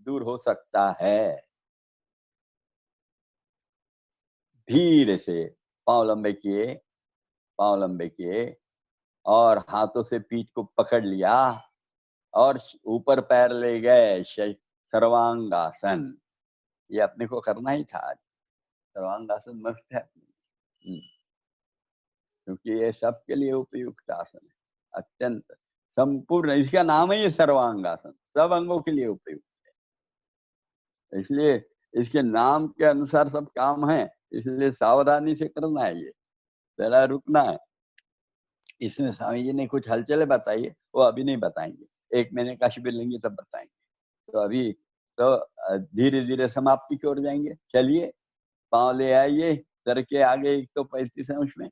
दूर हो सकता है। धीरे से पांव लंबे किए, पांव लंबे किए और हाथों से पीठ को पकड़ लिया और ऊपर पैर ले गए, सर्वांगासन। ये अपने को करना ही था आज। सर्वांगासन मस्त है। क्योंकि ये सबके लिए उपयुक्त आसन है, अत्यंत संपूर्ण। इसका नाम ही है सर्वांगासन, सब अंगों के लिए उपयुक्त है। इसलिए इसके नाम के अनुसार सब काम है, इसलिए सावधानी से करना है। ये जरा रुकना है। इसमें स्वामी जी ने कुछ हलचलें बताई है, वो अभी नहीं बताएंगे, 1 महीने का शिविर लेंगे तब बताएंगे। तो अभी तो धीरे धीरे समाप्ति की ओर जाएंगे। चलिए, पाँव ले आइए सर के आगे, 135 अंश में,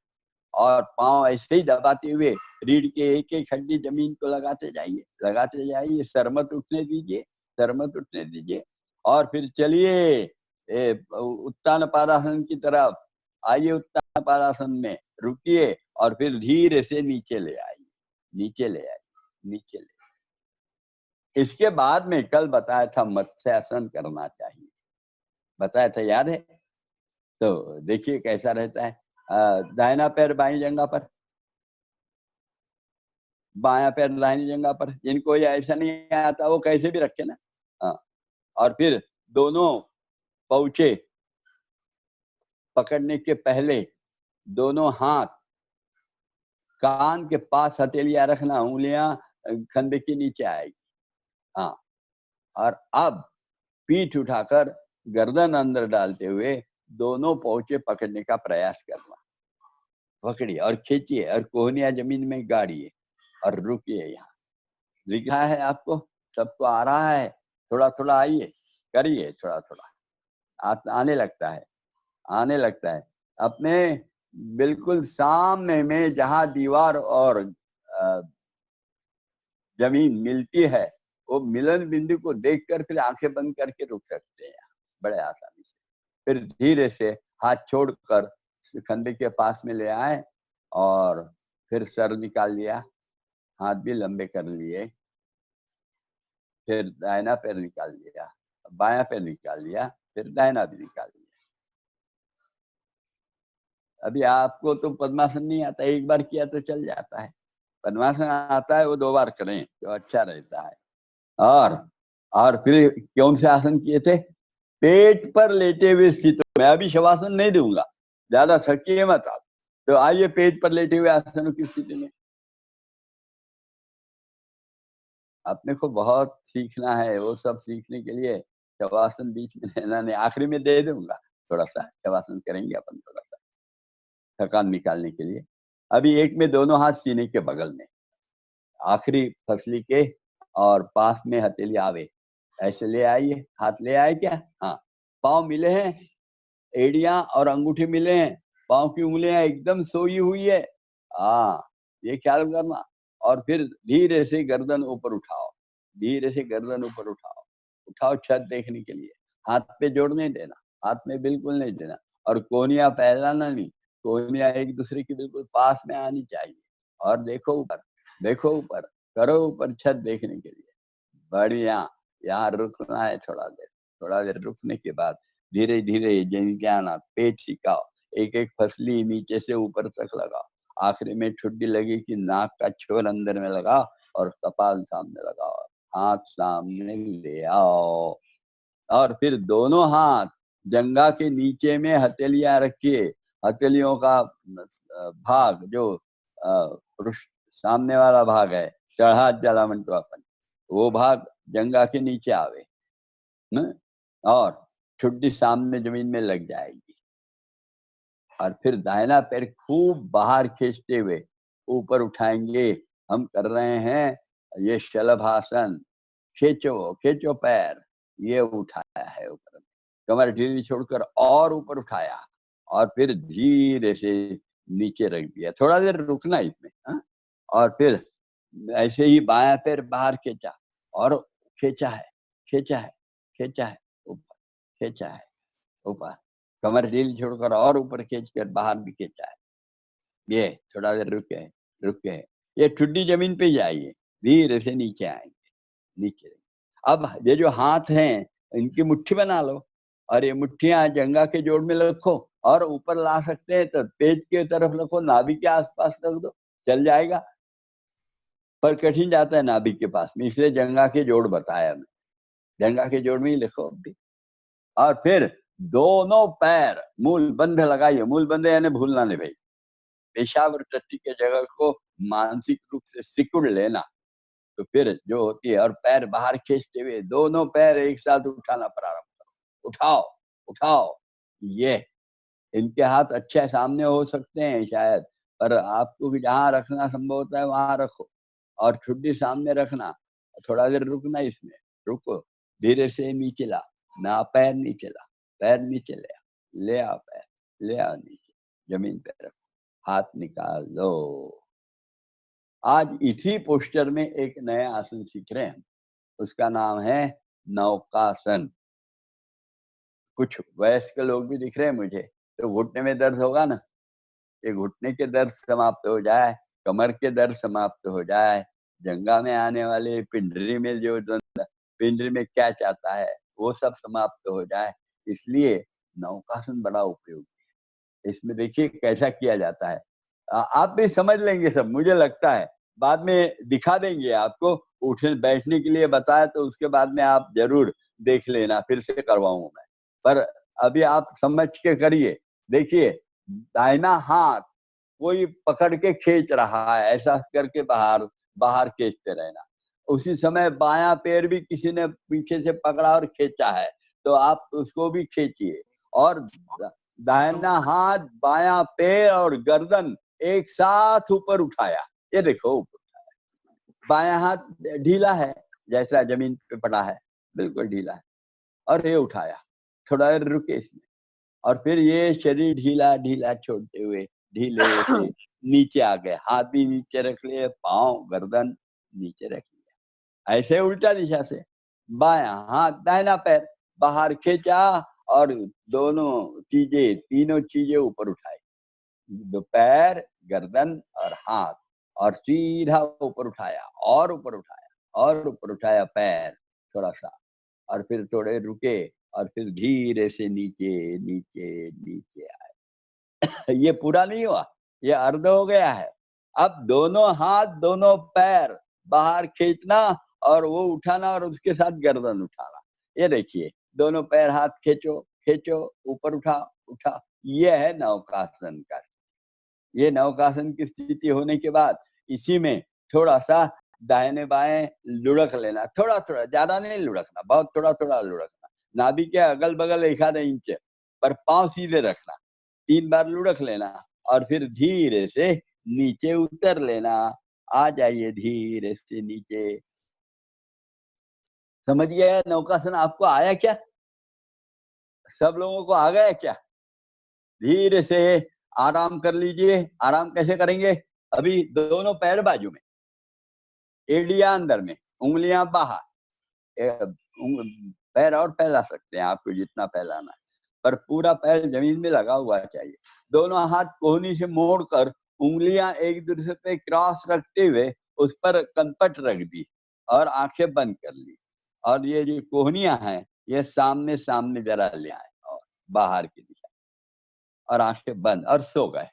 और पाँव ऐसे ही दबाते हुए रीढ़ के एक एक हड्डी जमीन को लगाते जाइए। सर मत उठने दीजिए, सर मत उठने दीजिए। और फिर चलिए उत्तान पादासन की तरफ आइए। उत्तान पादासन में रुकिए और फिर धीरे से नीचे ले आइए, नीचे ले आइए, नीचे ले। इसके बाद में कल बताया था मत्स्यासन करना चाहिए, बताया था, याद है? तो देखिए कैसा रहता है। दाहिना पैर बाईं जंघा पर, बायां पैर दाहिनी जंघा पर। जिनको ये ऐसा नहीं आता वो कैसे भी रखे ना। हाँ, और फिर दोनों पहुंचे पकड़ने के पहले दोनों हाथ कान के पास हथेलियां रखना, उंगलियां कंधे के नीचे आएगी। हाँ, और अब पीठ उठाकर गर्दन अंदर डालते हुए दोनों पहुंचे पकड़ने का प्रयास करना। पकड़िए और खींचिए और कोहनिया जमीन में गाड़िए और रुकिए। यहाँ दिख रहा है आपको? सबको आ रहा है? थोड़ा थोड़ा आइए, करिए, थोड़ा थोड़ा आने लगता है, आने लगता है। अपने बिल्कुल सामने में जहां दीवार और जमीन मिलती है, वो मिलन बिंदु को देखकर फिर आंखें बंद करके रुक सकते हैं बड़े आसानी से। फिर धीरे से हाथ छोड़कर कंधे के पास में ले आए और फिर सर निकाल लिया, हाथ भी लंबे कर लिए, फिर दाहिना पैर निकाल लिया, बायां पैर निकाल लिया, फिर दाहिना भी निकाल लिया। अभी आपको तो पद्मासन नहीं आता, एक बार किया तो चल जाता है। पद्मासन आता है वो 2 बार करें तो अच्छा रहता है। और फिर कौन से आसन किए थे? पेट पर लेटे हुए स्थित। मैं अभी शवासन नहीं दूंगा, ज्यादा थकिए मत आप। तो आइए पेट पर लेटे हुए आसनों की स्थिति में। अपने को बहुत सीखना है, वो सब सीखने के लिए शवासन बीच में रहना नहीं। आखिरी में दे दूंगा, थोड़ा सा शवासन करेंगे अपन, थोड़ा सा थकान निकालने के लिए। अभी एक में दोनों हाथ सीने के बगल में, आखिरी फसली के और पास में हथेली आवे, ऐसे ले आइए। हाथ ले आए क्या? हाँ, पाँव मिले हैं, एड़ियां और अंगूठे मिले हैं, पाँव की उंगलियां एकदम सोई हुई है। हाँ, ये ख्याल करना। और फिर धीरे से गर्दन ऊपर उठाओ, धीरे से गर्दन ऊपर उठाओ, उठाओ छत देखने के लिए। हाथ पे जोड़ नहीं देना, हाथ में बिल्कुल नहीं देना। और कोहनियां फैलाना नहीं, कोहनियां एक दूसरे के बिल्कुल पास में आनी चाहिए। और देखो ऊपर, देखो ऊपर, करो ऊपर छत देखने के लिए। बढ़िया। यहाँ रुकना है थोड़ा देर, थोड़ा देर रुकने के बाद धीरे धीरे जिनके पेट सिकाओ, एक एक फसली नीचे से ऊपर तक लगाओ। आखिरी में ठुड्डी लगी कि नाक का छोर अंदर में लगाओ और कपाल सामने लगाओ, हाथ सामने ले आओ। और फिर दोनों हाथ जंघा के नीचे में हथेलियां रखिए। हथेलियों का भाग जो सामने वाला भाग है, चढ़ा जलामंट अपन, वो भाग जंघा के नीचे आवे न? और ठुड्डी सामने जमीन में लग जाएगी। और फिर दाहिना पैर खूब बाहर खींचते हुए ऊपर उठाएंगे। हम कर रहे हैं ये शलभासन। खींचो खींचो पैर, ये उठाया है ऊपर, कमर ढीली छोड़कर और ऊपर उठाया और फिर धीरे से नीचे रख दिया। थोड़ा देर रुकना इसमें, हाँ? और फिर ऐसे ही बायां पैर बाहर खींचा और खींचा है, खींचा है, खींचा है, ऊपर खींचा है, ऊपर, कमर ढील छोड़कर और ऊपर खींचकर बाहर भी खींचा है। ये थोड़ा देर रुके, रुके, ये ठुड्डी जमीन पे जाइए, धीरे से नीचे आएंगे, नीचे। अब ये जो हाथ हैं इनकी मुट्ठी बना लो और ये मुट्ठियां जंघा के जोड़ में रखो और ऊपर ला सकते हैं तो पेट के तरफ रखो, नाभि के आसपास रख दो, चल जाएगा। पर कठिन जाता है नाभि के पास में, इसलिए जंघा के जोड़ बताया मैं, जंघा के जोड़ में ही लिखो अभी। और फिर दोनों पैर मूल बंध लगाइए। मूल बंध यानी भूलना नहीं भाई, पेशाब और टट्टी के जगह को मानसिक रूप से सिकुड़ लेना, तो फिर जो होती है, और पैर बाहर खींचते हुए दोनों पैर एक साथ उठाना प्रारंभ करो। उठाओ उठाओ। ये इनके हाथ अच्छे सामने हो सकते हैं शायद, पर आपको भी जहाँ रखना संभव होता है वहां रखो, और ठुड्डी सामने रखना। थोड़ा देर रुकना इसमें, रुको, धीरे से नीचे ला ना, पैर नीचे ला, पैर नीचे ले आओ, पैर ले आओ नीचे, जमीन पे रखो, हाथ निकाल लो। आज इसी पोस्टर में एक नया आसन सीख रहे हैं, उसका नाम है नौकासन। कुछ वयस्क लोग भी दिख रहे हैं मुझे, तो घुटने में दर्द होगा ना, ये घुटने के दर्द समाप्त हो जाए, कमर के दर्द समाप्त हो जाए, जंगा में आने वाले पिंडरी में जो पिंडरी में क्या चाहता है वो सब समाप्त हो जाए, इसलिए नौकासन बड़ा उपयोगी है। इसमें देखिए कैसा किया जाता है, आप भी समझ लेंगे सब, मुझे लगता है। बाद में दिखा देंगे आपको, उठने बैठने के लिए बताया तो उसके बाद में आप जरूर देख लेना, फिर से करवाऊंगा मैं, पर अभी आप समझ के करिए। देखिए, दाहिना हाथ कोई पकड़ के खींच रहा है, ऐसा करके बाहर बाहर खींचते रहना। उसी समय बायां पैर भी किसी ने पीछे से पकड़ा और खींचा है, तो आप उसको भी खींचिए, और दाहिना हाथ, बायां पैर और गर्दन एक साथ ऊपर उठाया। ये देखो ऊपर उठाया, बायां हाथ ढीला है, जैसा जमीन पे पड़ा है बिल्कुल ढीला है, और ये उठाया, थोड़ा देर रुके इसमें, और फिर ये शरीर ढीला ढीला छोड़ते हुए ढीले से नीचे आ गए, हाथ भी नीचे रख लिए, पांव गर्दन नीचे रख लिया, ऐसे उल्टा दिशा से। बायां हाथ दाहिना पैर बाहर खींचा, और दोनों चीजें, तीनों चीजें ऊपर उठाई, दो पैर, गर्दन और हाथ, और सीधा ऊपर उठाया, और ऊपर उठाया, और ऊपर उठाया पैर थोड़ा सा, और फिर थोड़े रुके, और फिर धीरे से नीचे नीचे नीचे आए। ये पूरा नहीं हुआ, ये अर्ध हो गया है। अब दोनों हाथ दोनों पैर बाहर खींचना, और वो उठाना, और उसके साथ गर्दन उठाना। ये देखिए, दोनों पैर हाथ खींचो खींचो, ऊपर उठा उठा, ये है नौकासन का। ये नौकासन की स्थिति होने के बाद इसी में थोड़ा सा दाहिने बाएं लुढ़क लेना, थोड़ा थोड़ा, ज्यादा नहीं लुढ़कना, बहुत थोड़ा थोड़ा लुढ़कना, नाभि के अगल बगल 1 आधा इंच, पर पांव सीधे रखना, 3 बार लुढ़क लेना, और फिर धीरे से नीचे उतर लेना। आ जाइए धीरे से नीचे। समझ गया नौकासन? आपको आया क्या? सब लोगों को आ गया क्या? धीरे से आराम कर लीजिए। आराम कैसे करेंगे? अभी दोनों पैर बाजू में, एड़ियां अंदर में, उंगलियां बाहर, पैर और फैला सकते हैं आपको जितना फैलाना है, पर पूरा पैर जमीन में लगा हुआ चाहिए। दोनों हाथ कोहनी से मोड़कर उंगलियां एक दूसरे पे क्रॉस रखते हुए उस पर कनपट रख दी, और आंखें बंद कर ली, और ये जो कोहनियां हैं ये सामने सामने जरा ले आए, और बाहर की दिशा, और आंखें बंद, और सो गए।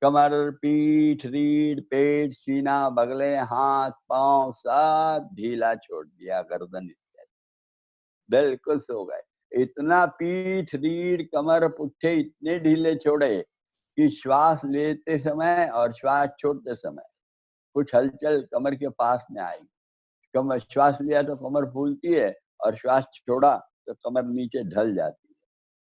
कमर, पीठ, रीढ़, पेट, सीना, बगले, हाथ, पांव सब ढीला छोड़ दिया, गर्दन इत्यादि, बिल्कुल सो गए। इतना पीठ, रीढ़, कमर, पुट्ठे इतने ढीले छोड़े कि श्वास लेते समय और श्वास छोड़ते समय कुछ हलचल कमर के पास में आई। कमर, श्वास लिया तो कमर फूलती है, और श्वास छोड़ा तो कमर नीचे ढल जाती है।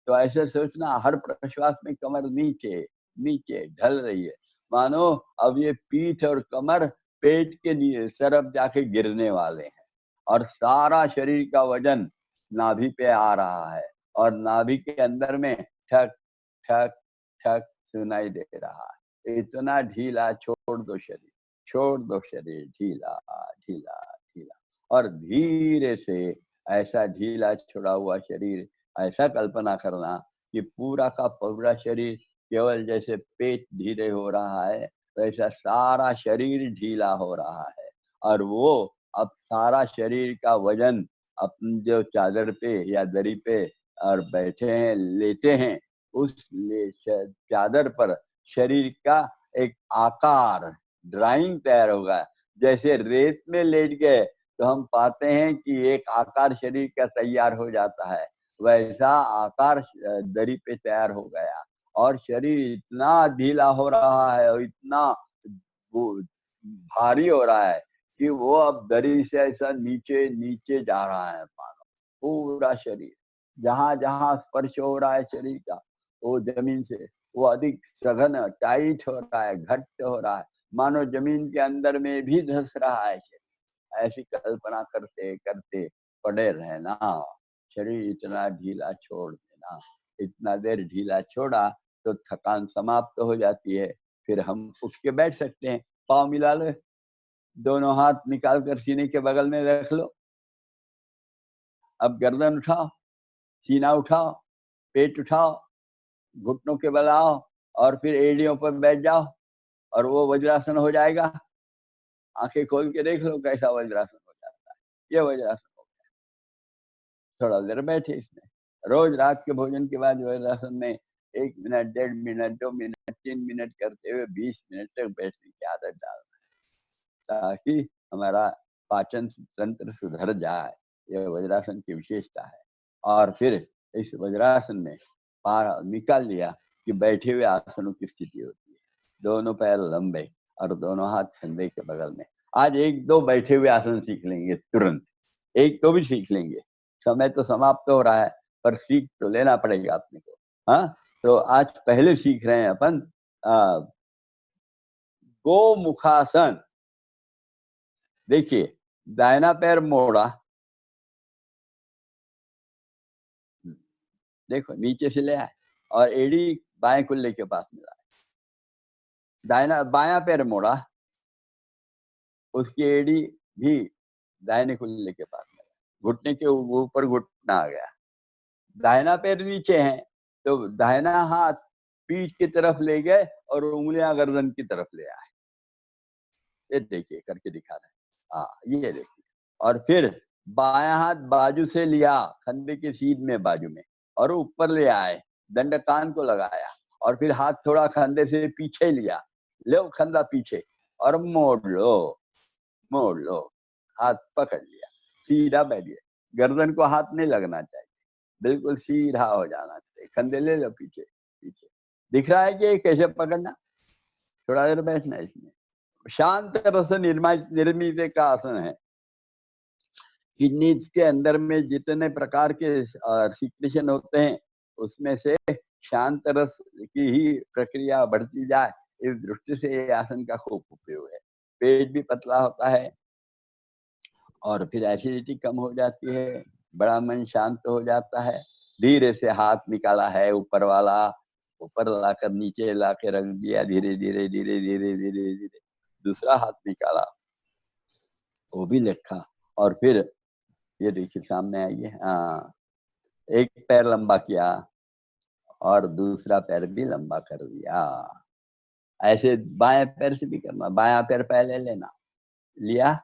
तो ऐसे सोचना, हर प्रश्वास में कमर नीचे नीचे ढल रही है, मानो अब ये पीठ और कमर पेट के तरफ जाके गिरने वाले हैं, और सारा शरीर का वजन नाभि पे आ रहा है, और नाभि के अंदर में ठक ठक ठक सुनाई दे रहा है। इतना ढीला छोड़ दो शरीर, छोड़ दो शरीर, ढीला ढीला ढीला, और धीरे से ऐसा ढीला छोड़ा हुआ शरीर, ऐसा कल्पना करना कि पूरा का पूरा शरीर, केवल जैसे पेट ढीले हो रहा है वैसा सारा शरीर ढीला हो रहा है, और वो अब सारा शरीर का वजन अपन जो चादर पे या दरी पे और बैठे हैं, लेटे हैं, उस चादर पर शरीर का एक आकार, ड्राइंग तैयार होगा। जैसे रेत में लेट गए तो हम पाते हैं कि एक आकार शरीर का तैयार हो जाता है, वैसा आकार दरी पे तैयार हो गया और शरीर इतना ढीला हो रहा है और इतना भारी हो रहा है कि वो अब दरी से ऐसा नीचे नीचे जा रहा है मानो पूरा शरीर, जहां जहां स्पर्श हो रहा है शरीर का वो जमीन से वो अधिक सघन टाइट हो रहा है, घट्ट हो रहा है, मानो जमीन के अंदर में भी धंस रहा है शरीर। ऐसी कल्पना करते करते पड़े रहना, शरीर इतना ढीला छोड़ देना। इतना देर ढीला छोड़ा तो थकान समाप्त हो जाती है, फिर हम उठ के बैठ सकते हैं। पाँव मिला लो, दोनों हाथ निकाल कर सीने के बगल में रख लो। अब गर्दन उठाओ, सीना उठाओ, पेट उठाओ, घुटनों के बल आओ और फिर एड़ियों पर बैठ जाओ और वो वज्रासन हो जाएगा। आंखें खोल के देख लो कैसा वज्रासन हो जाता है। ये वज्रासन हो गया। थोड़ा देर बैठे इसमें। रोज रात के भोजन के बाद वज्रासन में 1 मिनट, 1.5 मिनट, 2 मिनट, 3 मिनट करते हुए 20 मिनट तक बैठने की आदत डालना ताकि हमारा पाचन तंत्र सुधर जाए। यह वज्रासन की विशेषता है। और फिर इस वज्रासन में पार निकाल लिया कि बैठे हुए आसनों की स्थिति होती है। दोनों पैर लंबे और दोनों हाथ कंधे के बगल में। आज 1-2 बैठे हुए आसन सीख लेंगे तुरंत, 1-2 भी सीख लेंगे। समय तो समाप्त हो रहा है पर सीख तो लेना पड़ेगा अपने को। हाँ, तो आज पहले सीख रहे हैं अपन गोमुखासन। देखिए, दाहिना पैर मोड़ा, देखो नीचे से ले आए और एड़ी बाएं कुल्ले के पास मिला। दाहिना बायां पैर मोड़ा, उसकी एड़ी भी दाहिने कुल्ले के पास मिला, घुटने के ऊपर घुटना आ गया। दाहिना पैर नीचे है तो दाहिना हाथ पीठ की तरफ ले गए और उंगलियां गर्दन की तरफ ले आए। ये देखिए करके दिखा रहे हैं। हाँ, ये देखिए। और फिर बायां हाथ बाजू से लिया, कंधे के सीध में बाजू में, और ऊपर ले आए, दंड कान को लगाया और फिर हाथ थोड़ा कंधे से पीछे लिया, लो कंधा पीछे और मोड़ लो, हाथ पकड़ लिया, सीधा बैठिए। गर्दन को हाथ नहीं लगना चाहिए, बिल्कुल सीधा हो जाना चाहिए। कंधे ले लो पीछे पीछे। दिख रहा है कि कैसे पकड़ना? थोड़ा देर बैठना इसमें। शांत रस निर्मित का आसन है। किडनीज के अंदर में जितने प्रकार के सीक्रेशन होते हैं उसमें से शांत रस की ही प्रक्रिया बढ़ती जाए, इस दृष्टि से ये आसन का खूब उपयोग है। पेट भी पतला होता है और फिर एसिडिटी कम हो जाती है, बड़ा मन शांत हो जाता है। धीरे से हाथ निकाला है ऊपर वाला, ऊपर लाकर नीचे लाके रख दिया, धीरे धीरे धीरे धीरे धीरे धीरे। दूसरा हाथ निकाला, वो भी लिखा और फिर ये देखिए सामने आइए। हाँ, एक पैर लंबा किया और दूसरा पैर भी लंबा कर दिया। ऐसे बाएं पैर से भी करना। बायां पैर पहले लेना, लिया,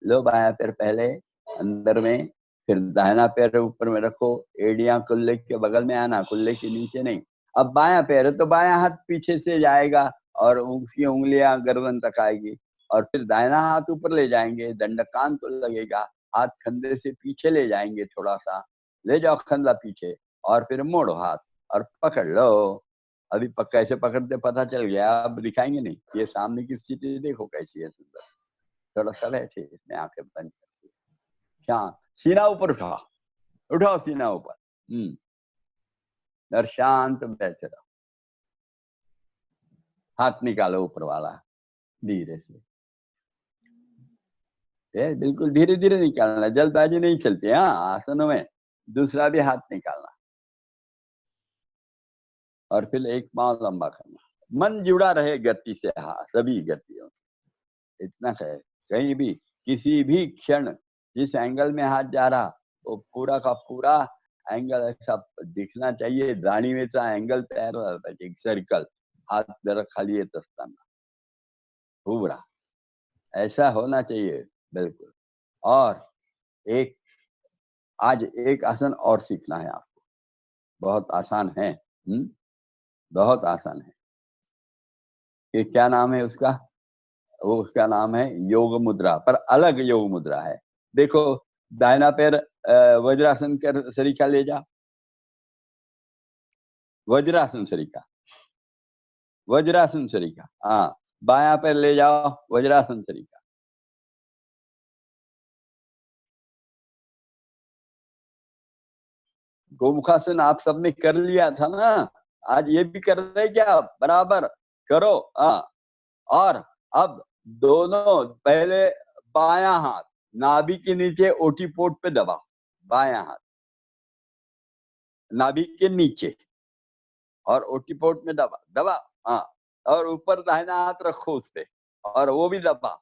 लो बायां पैर पहले अंदर में, फिर दाहिना पैर ऊपर में रखो, एड़ियां कुल्ले के बगल में आना, कुल्ले के नीचे नहीं। अब बायां पैर है तो बायां हाथ पीछे से जाएगा और उसकी उंगलियां गर्दन तक आएगी और फिर दाहिना हाथ ऊपर ले जाएंगे, दंड कान को लगेगा, हाथ कंधे से पीछे ले जाएंगे, थोड़ा सा ले जाओ कंधा पीछे और फिर मोड़ो हाथ और पकड़ लो। अभी कैसे पकड़ते पता चल गया, अब दिखाएंगे नहीं। ये सामने की स्थिति देखो कैसी है सुंदर। थोड़ा सा बैठे इसमें, आंखें बंद करके शांत, सीना ऊपर उठाओ, उठाओ सीना ऊपर, और शांत बैठे रहो। हाथ निकालो ऊपर वाला धीरे से, ये बिल्कुल धीरे धीरे निकालना, जल्दबाजी नहीं चलती। हाँ, आसनों में दूसरा भी हाथ निकालना और फिर एक पांव लंबा करना। मन जुड़ा रहे गति से, हाँ सभी गतियों से। इतना है, कहीं भी किसी भी क्षण जिस एंगल में हाथ जा रहा वो पूरा का पूरा एंगल ऐसा दिखना चाहिए। दाढ़ी में तो एंगल तैयार रहता है, एक सर्कल, हाथ जरा खाली है दस्ताना पूरा ऐसा होना चाहिए बिल्कुल। और एक आज एक आसन और सीखना है आपको, बहुत आसान है। बहुत आसान है। कि क्या नाम है उसका? वो उसका नाम है योग मुद्रा, पर अलग योग मुद्रा है। देखो, दाहिना पैर वज्रासन कर सरीखा ले जा, वज्रासन सरिका, वज्रासन सरिका, हाँ बायां पैर ले जाओ, वज्रासन सरिका। गोमुखासन आप सबने कर लिया था ना, आज ये भी कर रहे क्या? बराबर करो। हाँ, और अब दोनों पहले बायां हाथ नाभि के नीचे ओटी पोट पे दबाओ, बायां हाथ नाभि के नीचे और ओटी पोट में दबा दबा, हाँ, और ऊपर दाहिना हाथ रखो उस पे और वो भी दबा।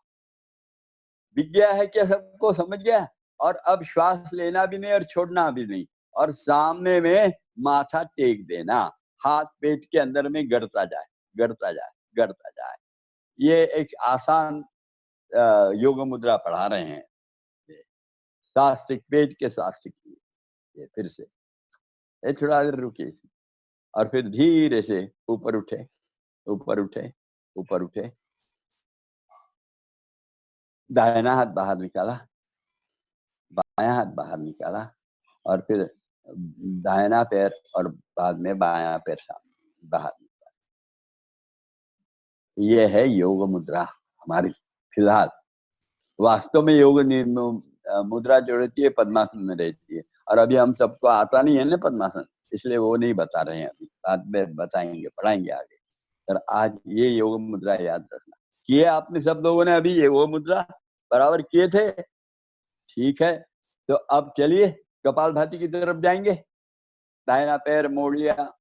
दिख गया है क्या सबको? समझ गया? और अब श्वास लेना भी नहीं और छोड़ना भी नहीं, और सामने में माथा टेक देना, हाथ पेट के अंदर में गड़ता जाए, गड़ता जाए, गड़ता जाए। ये एक आसान योग मुद्रा पढ़ा रहे हैं, शास्त्रिक पेट के शास्त्रिक। ये फिर से ये थोड़ा देर रुके और फिर धीरे से ऊपर उठे, ऊपर उठे, ऊपर उठे, दाहिना हाथ बाहर निकाला, बायां हाथ बाहर निकाला, और फिर दाहिना पैर और बाद में बायां पैर सामने बाहर निकाला। ये है योग मुद्रा हमारी फिलहाल। वास्तव में योग मुद्रा जो रहती है पद्मासन में रहती है, और अभी हम सबको आता नहीं है ना पद्मासन, इसलिए वो नहीं बता रहे हैं, अभी बाद में बताएंगे, पढ़ाएंगे आगे। पर आज ये योग मुद्रा याद रखना। किए आपने सब लोगों ने अभी ये वो मुद्रा बराबर किए थे? ठीक है, तो अब चलिए कपालभाति की तरफ जाएंगे। दाहिना पैर मोड़ लिया,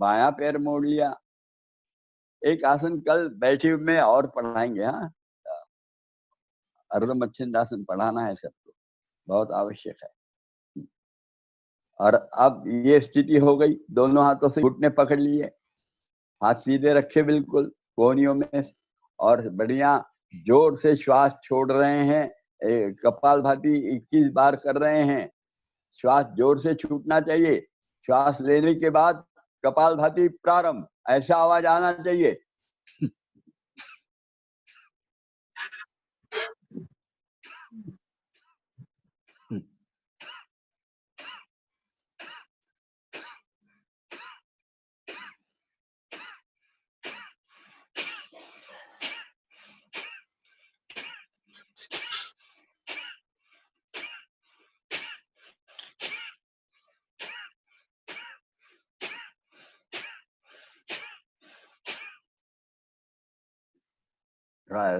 बायां पैर मोड़ लिया। एक आसन कल बैठे में और पढ़ाएंगे। हाँ, अर्ध मच्छिंदासन पढ़ाना है सबको, बहुत आवश्यक है। और अब ये स्थिति हो गई, दोनों हाथों से घुटने पकड़ लिए, हाथ सीधे रखे बिल्कुल कोहनियों में, और बढ़िया जोर से श्वास छोड़ रहे हैं। कपालभाति 21 बार कर रहे हैं। श्वास जोर से छूटना चाहिए। श्वास लेने के बाद कपालभाति प्रारंभ, ऐसा आवाज आना चाहिए।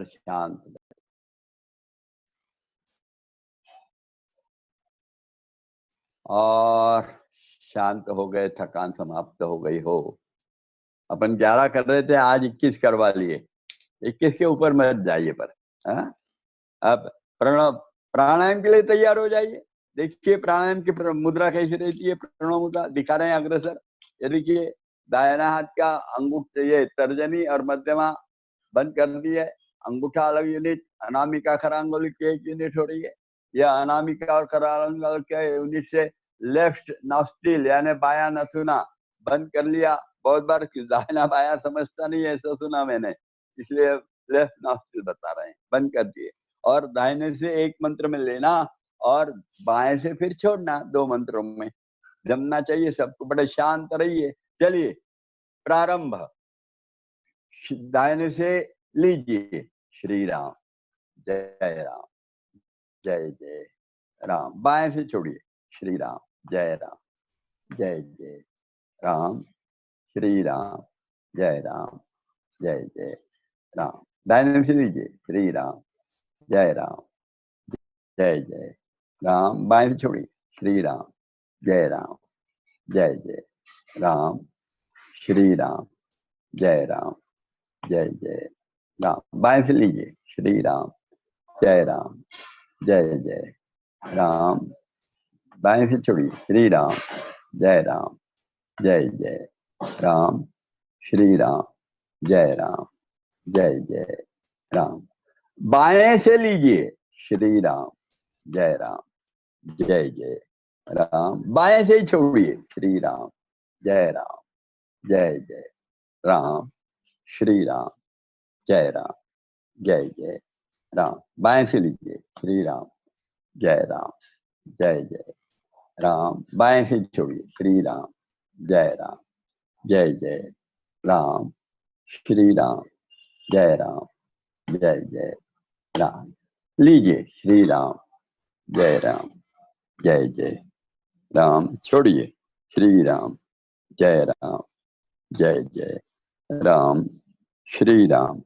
शांत, और शांत हो गए, थकान समाप्त हो गई हो। अपन 11 कर रहे थे, आज 21 करवा लिए। 21 के ऊपर मत जाइए पर। हाँ? अब प्रणव प्राणायाम के लिए तैयार हो जाइए। देखिए प्राणायाम की मुद्रा कैसी रहती है। प्रणव मुद्रा दिखा रहे हैं अग्रसर। ये देखिए, दाहिना हाथ का अंगूठ, ये तर्जनी और मध्यमा बंद कर दी है, अंगूठा अलग यूनिट, अनामिका खरांगुली की एक यूनिट हो रही है। यह अनामिका और खरांगुल के यूनिट से लेफ्ट नॉस्ट्रिल यानी बायां नथुना बंद कर लिया। बहुत बार दाहिना बायां समझता नहीं है, ऐसा सुना मैंने, इसलिए लेफ्ट नॉस्ट्रिल बता रहे हैं, बंद कर दिए। और दाहिने से एक मंत्र में लेना और बाएं से फिर छोड़ना, 2 मंत्रों में जमना चाहिए सबको। बड़े शांत रहिए। चलिए प्रारंभ। दाहिने से लीजिए, श्री राम, जय राम, जय जय राम। बाएं से छोड़िए, श्री राम, जय राम, जय जय राम, श्री राम, जय राम, जय जय राम। दाहिने से लीजिए, श्री राम, जय राम, जय जय राम। बाएं से छोड़िए, श्री राम, जय राम, जय जय राम, श्री राम, जय राम, जय जय राम। बाएं से लीजिए, श्री राम, जय राम, जय जय राम। बाएं से छोड़िए, श्री राम, जय राम, जय जय राम, श्री राम, जय राम, जय जय राम। बाएं से लीजिए, श्री राम, जय राम, जय जय राम। बाएं से ही छोड़िए, श्री राम, जय राम, जय जय राम, श्री राम, जय राम, जय जय राम। बाएं से लीजिए, श्री राम, जय राम, जय जय राम। बाएं से छोड़िए, श्री राम, जय राम। जय जय राम। श्री राम। जय राम। जय जय राम। लीजिए श्री राम। जय राम। जय जय राम। छोड़िए श्री राम। जय राम। जय जय राम। श्री राम।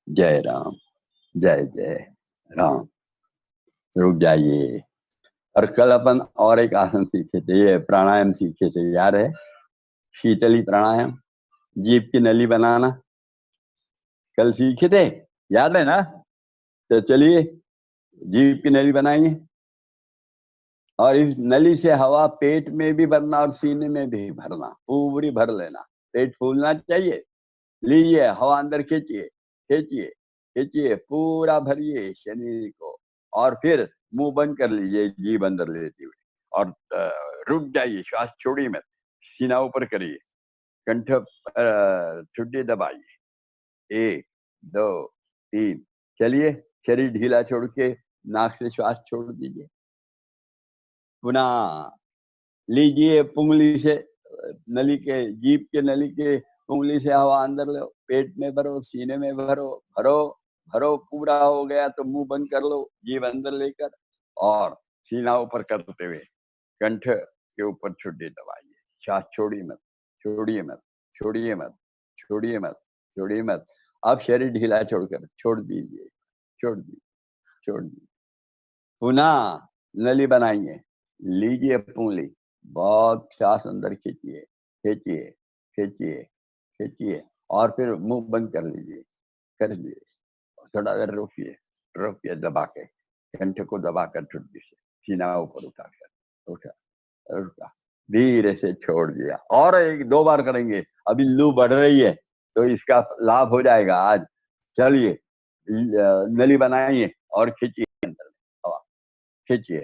जय राम। जय जय राम। रुक जाइए। और कल अपन और एक आसन सीखे थे, ये प्राणायाम सीखे थे, याद है? शीतली प्राणायाम, जीभ की नली बनाना, कल सीखे थे, याद है ना? तो चलिए जीभ की नली बनाएंगे और इस नली से हवा पेट में भी भरना और सीने में भी भरना, पूरी भर लेना। पेट फूलना चाहिए। लीजिए हवा अंदर खींचिए, खींचिए, खींचिए, पूरा भरिए शरीर को और फिर मुंह बंद कर लीजिए जीभ अंदर लेते हुए और रुक जाइए, श्वास छोड़िए मत, सीना ऊपर करिए, कंठ ठुड्डी दबाइए। 1 2 3। चलिए शरीर ढीला छोड़ के नाक से श्वास छोड़ दीजिए। पुनः लीजिए पुंगली से, नली के, जीभ के नली के उंगली से हवा अंदर लो, पेट में भरो, सीने में भरो, भरो भरो, पूरा हो गया तो मुंह बंद कर लो, जीभ अंदर लेकर और सीना ऊपर करते हुए कंठ के ऊपर ठुड्डी दबाइए। श्वास छोड़िए मत, छोड़िए मत, छोड़िए मत, छोड़िए मत, छोड़िए मत। अब शरीर ढीला छोड़कर छोड़ दीजिए, छोड़ दीजिए, छोड़ दीजिए। पुनः नली बनाइए। लीजिए पुंगली, बहुत श्वास अंदर खींचिए, खींचिए, खींचिए, खींचिए और फिर मुंह बंद कर लीजिए, कर लीजिए। थोड़ा देर रोकिए, रोकिए दबा के, कंठ को दबाकर ठुड्डी से सीना ऊपर उठाकर, उठा, उठा, धीरे से छोड़ दिया। और 1 2 बार करेंगे, अभी लू बढ़ रही है तो इसका लाभ हो जाएगा आज। चलिए नली बनाइए और खींचिए अंदर हवा, खींचिए,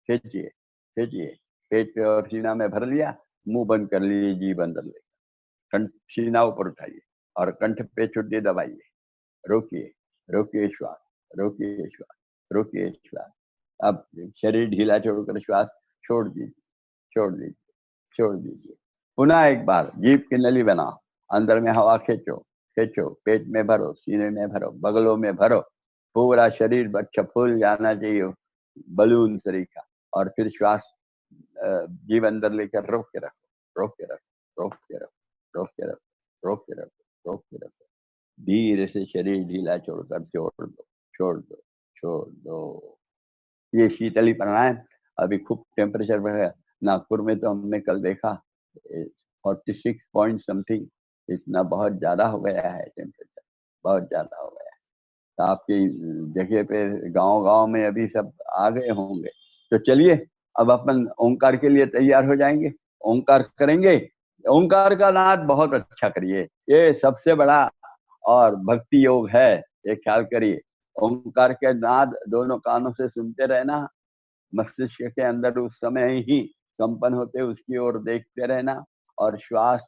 खींचिए, खींचिए, पेट पे और सीना में भर लिया, मुंह बंद कर लीजिए, जीभ अंदर ले, कंठ सीना ऊपर उठाइए और कंठ पे ठुड्डी दबाइए। रोकिए, रोकिए श्वास, रोकिए श्वास, रोकिए श्वास। अब शरीर ढीला छोड़कर श्वास छोड़ दीजिए, छोड़ दीजिए, छोड़ दीजिए। पुनः एक बार जीभ की नली बनाओ, अंदर में हवा खींचो, खींचो, पेट में भरो, सीने में भरो, बगलों में भरो, पूरा शरीर बच्चा फूल जाना चाहिए, बलून सरीखा। और फिर श्वास जीभ अंदर लेकर रोक के रखो, रोक के रखो, रोक के रखो, रोक के रखो, रोक के रखो, रोक के रखो। धीरे से शरीर ढीला छोड़कर छोड़ दो, छोड़ दो, छोड़ दो। ये शीतली प्राणायाम अभी खूब टेम्परेचर बढ़ गया। नागपुर में तो हमने कल देखा 46 पॉइंट समथिंग, इतना बहुत ज्यादा हो गया है टेम्परेचर, बहुत ज्यादा हो गया है। तो आपकी जगह पे गांव गांव में अभी सब आ गए होंगे। तो चलिए अब अपन ओंकार के लिए तैयार हो जाएंगे, ओंकार करेंगे। ओंकार का नाद बहुत अच्छा करिए, ये सबसे बड़ा और भक्ति योग है, ये ख्याल करिए। ओंकार के नाद दोनों कानों से सुनते रहना, मस्तिष्क के अंदर उस समय ही कंपन होते उसकी ओर देखते रहना और श्वास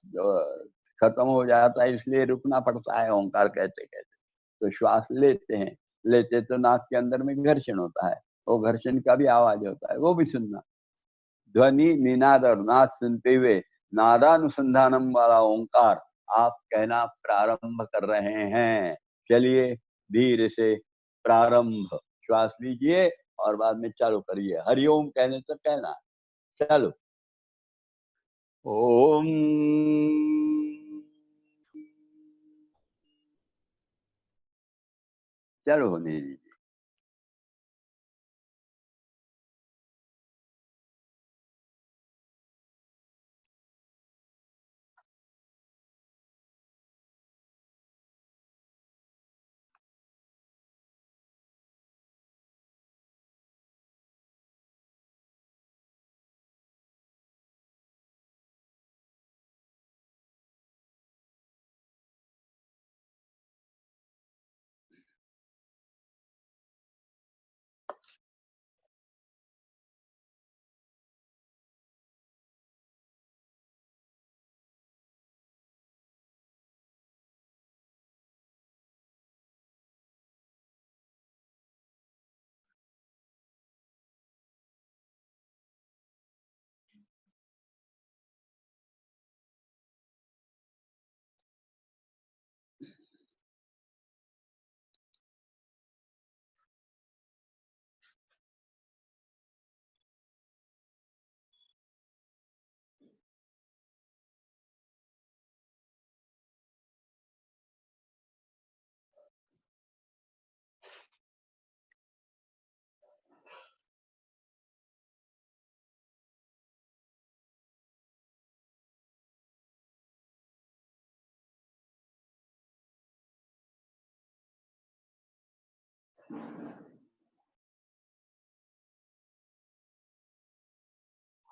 खत्म हो जाता है इसलिए रुकना पड़ता है ओंकार कहते कहते। तो श्वास लेते हैं, लेते तो नाक के अंदर में घर्षण होता है, वो घर्षण का भी आवाज होता है, वो भी सुनना। ध्वनि निनाद और नाद सुनते हुए नादानुसंधानम वाला ओंकार आप कहना प्रारंभ कर रहे हैं। चलिए धीरे से प्रारंभ, श्वास लीजिए और बाद में चालू करिए। हरिओम कहने तक कहना, चलो। ओम चलो होने दीजिए।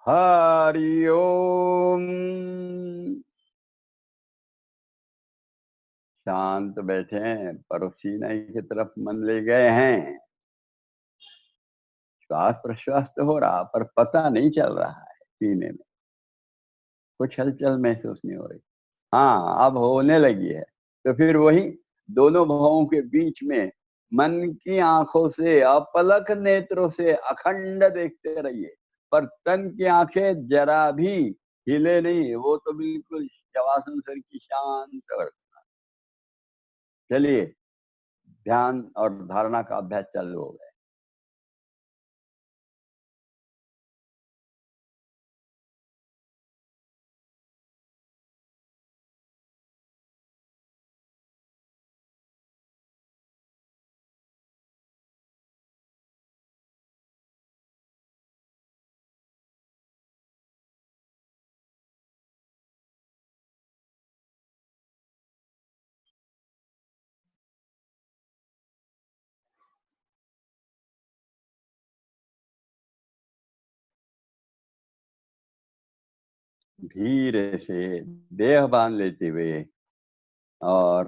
हरि ओम। शांत बैठे हैं, परोसीने की तरफ मन ले गए हैं। श्वास प्रश्वास तो हो रहा पर पता नहीं चल रहा है, सीने में कुछ हलचल महसूस नहीं हो रही। हाँ, अब होने लगी है। तो फिर वही दोनों भावों के बीच में मन की आंखों से, अपलक नेत्रों से अखंड देखते रहिए, पर तन की आंखें जरा भी हिले नहीं, वो तो बिल्कुल शवासन सर की शांत। और चलिए, ध्यान और धारणा का अभ्यास चालू हो गया। धीरे से देह बांध लेते हुए और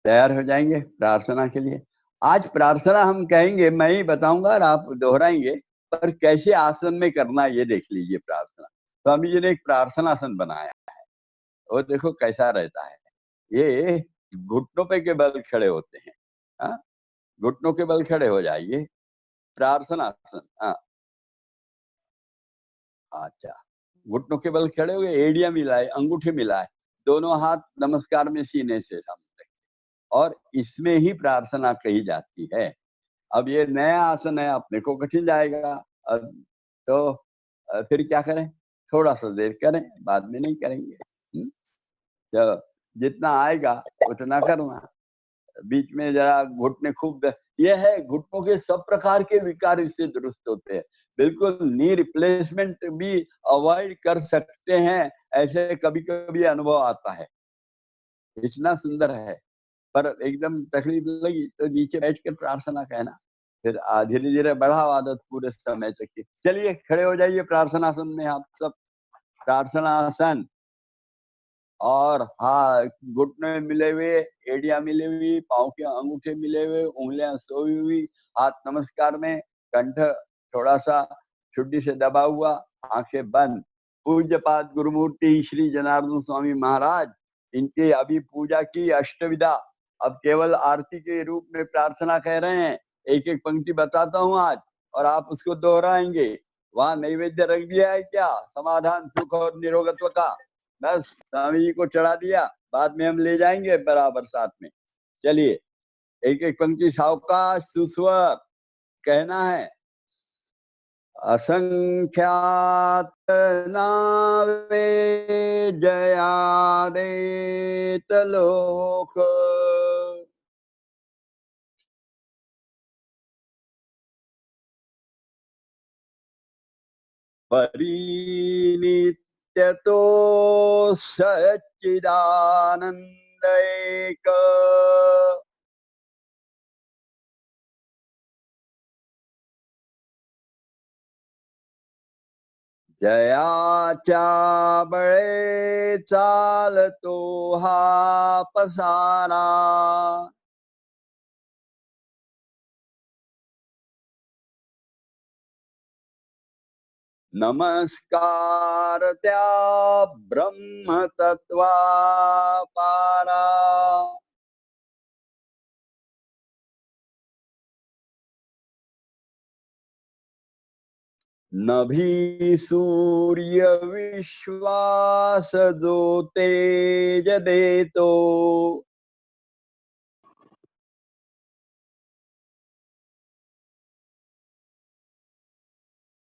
तैयार हो जाएंगे प्रार्थना के लिए। आज प्रार्थना हम कहेंगे, मैं ही बताऊंगा और आप दोहराएंगे, पर कैसे आसन में करना है ये देख लीजिए। प्रार्थना स्वामी जी ने एक प्रार्थनासन बनाया, वो देखो कैसा रहता है। ये घुटनों पे के बल खड़े होते हैं। हाँ, घुटनों के बल खड़े हो जाइए। प्रार्थनासन। हाँ, अच्छा, घुटनों के बल खड़े हुए, एड़ियां मिलाए, अंगूठे मिलाए, दोनों हाथ नमस्कार में सीने से सामने, और इसमें ही प्रार्थना कही जाती है। अब ये नया आसन है, अपने को कठिन जाएगा। तो फिर क्या करें, थोड़ा सा देर करें, बाद में नहीं करेंगे। तो जितना आएगा उतना करना। बीच में जरा घुटने खूब ये है, घुटनों के सब प्रकार के विकार इससे दुरुस्त होते हैं। बिल्कुल नी रिप्लेसमेंट भी अवॉइड कर सकते हैं, ऐसे कभी कभी अनुभव आता है। इतना सुंदर है। पर एकदम तकलीफ लगी तो नीचे बैठ कर प्रार्थना कहना, फिर धीरे धीरे बढ़ाओ आदत पूरे समय तक की। चलिए खड़े हो जाइए प्रार्थनासन में आप सब। प्रार्थनासन, और हाँ, घुटने मिले हुए, एड़ियां मिली हुई, पाँव के अंगूठे मिले हुए, उंगलियां सोई हुई, हाथ नमस्कार में, कंठ थोड़ा सा छुट्टी से दबा हुआ, आंखें बंद। पूज्यपाद गुरुमूर्ति श्री जनार्दन स्वामी महाराज, इनकी अभी पूजा की अष्टविधा, अब केवल आरती के रूप में प्रार्थना कह रहे हैं। एक एक पंक्ति बताता हूँ आज, और आप उसको दोहराएंगे। वहां नैवेद्य रख दिया है क्या, समाधान सुख और निरोगत्व का, बस स्वामी जी को चढ़ा दिया, बाद में हम ले जाएंगे बराबर साथ में। चलिए, एक एक पंक्ति सावकाश सुस्वर कहना है। असंख्यात नावे जयादेत लोक, परिनित्यतो सच्चिदानंद एक, जयाच्या बळे चालतो हा पसारा, नमस्कार त्या ब्रह्म तत्वा पारा, नभी सूर्य विश्वास जो तेज देतो,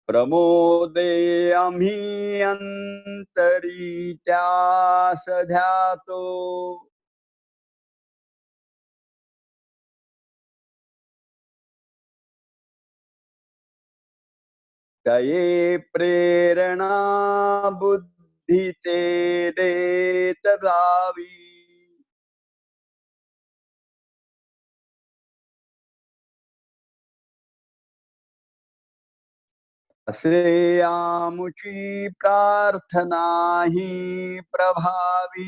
प्रमोदे आम्ही अंतरी त्यास ध्यातो, तये प्रेरणा बुद्धि ते देत गावी, श्रेयामुची प्रार्थना ही प्रभावी।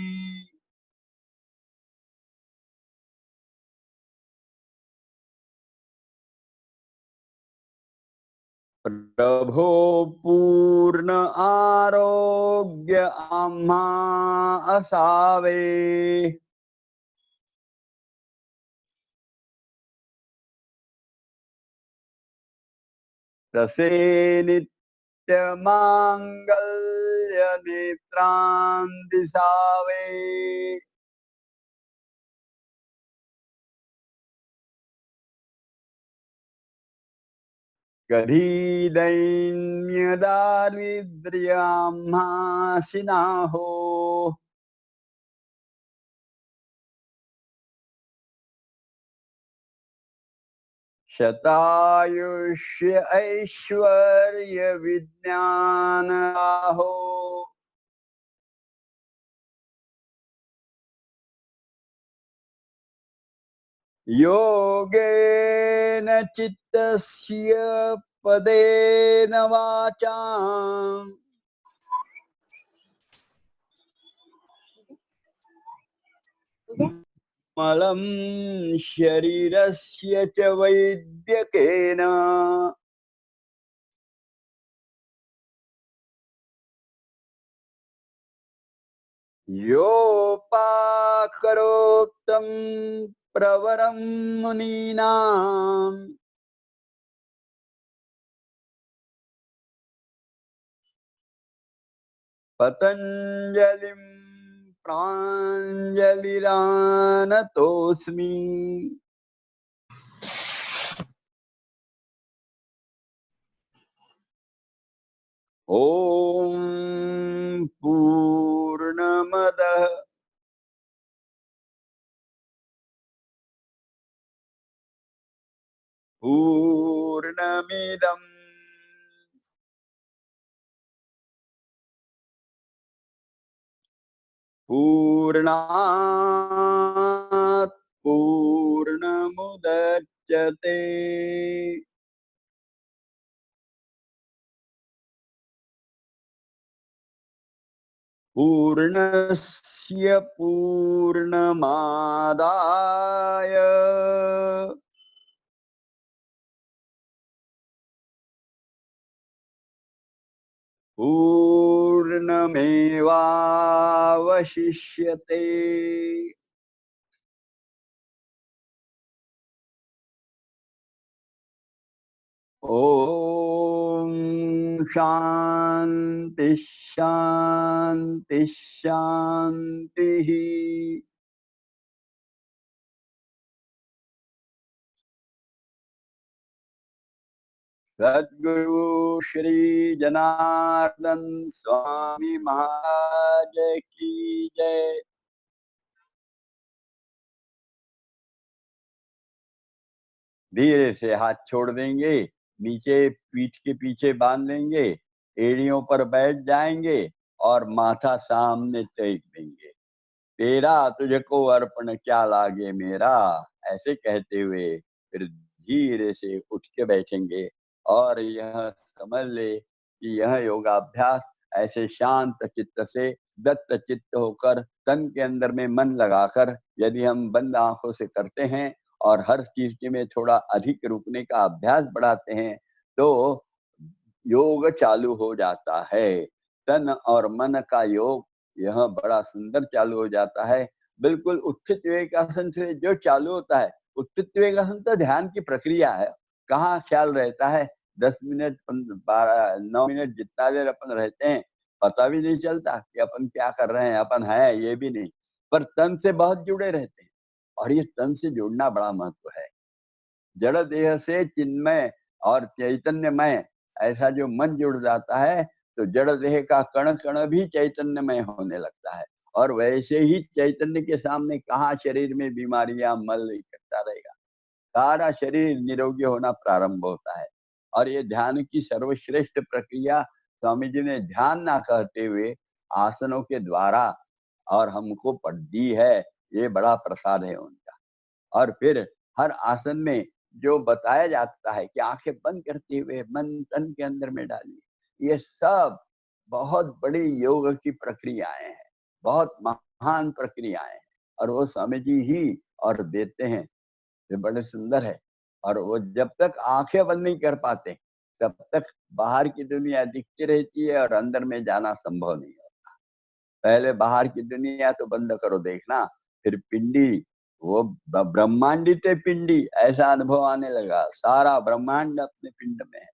प्रभो पूर्ण आरोग्य आम्हा असावे। तसे नित्य मांगल्य नेत्रां दिसावे। कधी दैन्य दारिद्र्य आम्हासी ना हो। शतायुष्य ऐश्वर्य विज्ञान हो। योगेन चित्तस्य पदेन वाचाम् मलं शरीरस्य च वैद्यकेन योपाकरोक्तं प्रवरं मुनीनाम् पतञ्जलिं प्राञ्जलिरानतोऽस्मि। ॐ पूर्णमदः पूर्णमिदं पूर्णात् पूर्णमुदच्यते। पूर्णस्य पूर्णमादाय पूर्णमेवावशिष्यते। ओम शांति शांति शांति। सद्गुरु श्री जनार्दन स्वामी महाराज की जय। धीरे से हाथ छोड़ देंगे, नीचे पीठ के पीछे बांध लेंगे, एड़ियों पर बैठ जाएंगे और माथा सामने टेक देंगे। तेरा तुझको अर्पण क्या लागे मेरा, ऐसे कहते हुए फिर धीरे से उठ के बैठेंगे। और यह समझ ले कि यह योगाभ्यास ऐसे शांत चित्त से दत्त चित्त होकर तन के अंदर में मन लगाकर यदि हम बंद आंखों से करते हैं और हर चीज में थोड़ा अधिक रुकने का अभ्यास बढ़ाते हैं तो योग चालू हो जाता है। तन और मन का योग यह बड़ा सुंदर चालू हो जाता है। बिल्कुल उत्थित विवेकासन से जो चालू होता है, उत्थित विवेकासन तो ध्यान की प्रक्रिया है। कहाँ ख्याल रहता है, 10 मिनट 12 9 मिनट जितना देर अपन रहते हैं पता भी नहीं चलता कि अपन क्या कर रहे हैं, अपन है ये भी नहीं। पर तन से बहुत जुड़े रहते हैं और ये तन से जुड़ना बड़ा महत्व है। जड़ देह से चिन्मय और चैतन्यमय ऐसा जो मन जुड़ जाता है तो जड़ देह का कण कण भी चैतन्यमय होने लगता है। और वैसे ही चैतन्य के सामने कहाँ शरीर में बीमारियां मल इकट्ठा रहेगा, सारा शरीर निरोगी होना प्रारंभ होता है। और ये ध्यान की सर्वश्रेष्ठ प्रक्रिया स्वामी जी ने ध्यान ना कहते हुए आसनों के द्वारा और हमको पढ़ दी है। ये बड़ा प्रसाद है उनका। और फिर हर आसन में जो बताया जाता है कि आंखें बंद करते हुए मन तन के अंदर में डालिए, ये सब बहुत बड़ी योग की प्रक्रियाएं हैं, बहुत महान प्रक्रियाएं हैं, और वो स्वामी जी ही और देते हैं। ये बड़े सुंदर है। और वो जब तक आंखें बंद नहीं कर पाते, तब तक बाहर की दुनिया दिखती रहती है और अंदर में जाना संभव नहीं होता। पहले बाहर की दुनिया तो बंद करो देखना, फिर पिंडी, वो ब्रह्मांडित पिंडी ऐसा अनुभव आने लगा, सारा ब्रह्मांड अपने पिंड में है,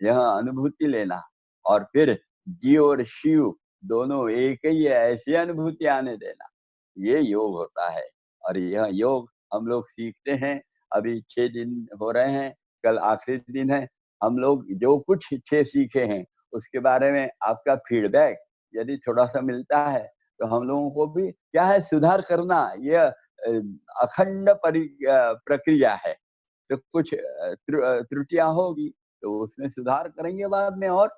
यह अनुभूति लेना। और फिर जीव और शिव दोनों एक ही है, ऐसी अनुभूति आने देना, ये योग होता है। और यह योग हम लोग सीखते हैं। अभी 6 दिन हो रहे हैं, कल आखिरी दिन है। हम लोग जो कुछ 6 सीखे हैं, उसके बारे में आपका फीडबैक यदि थोड़ा-सा मिलता है, तो हम लोगों को भी क्या है सुधार करना, यह अखंड प्रक्रिया है। तो कुछ त्रुटियाँ होगी, तो उसमें सुधार करेंगे बाद में और।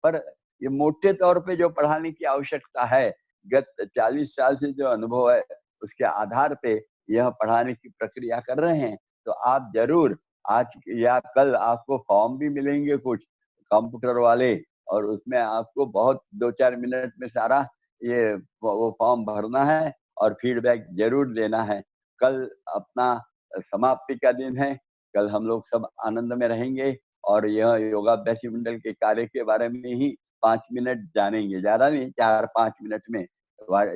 पर ये मोटे तौर पे जो पढ़ाने की आवश्यकता है, गत 40 साल से जो अनुभव है, उसके आधार पे यह पढ़ाने की प्रक्रिया कर रहे हैं। तो आप ज़रूर आज या कल आपको फॉर्म भी मिलेंगे कुछ कंप्यूटर वाले, और उसमें आपको बहुत 2-4 मिनट में सारा ये वो फॉर्म भरना है और फीडबैक ज़रूर देना है। कल अपना समाप्ति का दिन है, कल हम लोग सब आनंद में रहेंगे और यह योगाभ्यासी मंडल के कार्य के बारे में ही 5 मिनट जानेंगे, ज़्यादा नहीं, 4-5 मिनट में।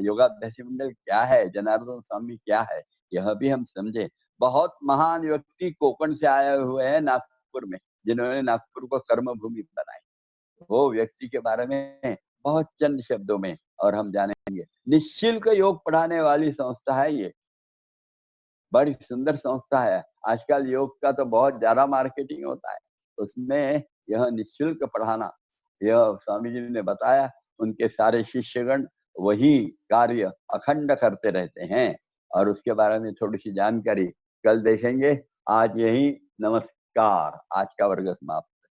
योगाभ्यासी मंडल क्या है, जनार्दन स्वामी क्या है, यह भी हम समझे। बहुत महान व्यक्ति कोकण से आए हुए हैं नागपुर में, जिन्होंने नागपुर को कर्म भूमि बनाई। वो व्यक्ति के बारे में बहुत चंद शब्दों में और हम जानेंगे। निःशुल्क योग पढ़ाने वाली संस्था है ये, बड़ी सुंदर संस्था है। आजकल योग का तो बहुत ज़्यादा मार्केटिंग होता है, उसमें यह निःशुल्क पढ़ाना, यह स्वामी जी ने बताया, उनके सारे शिष्यगण वही कार्य अखंड करते रहते हैं। और उसके बारे में थोड़ी-सी जानकारी कल देखेंगे। आज यही, नमस्कार। आज का वर्ग समाप्त।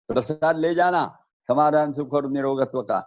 प्रसाद ले जाना, समाधान, सुख और निरोगत्व का।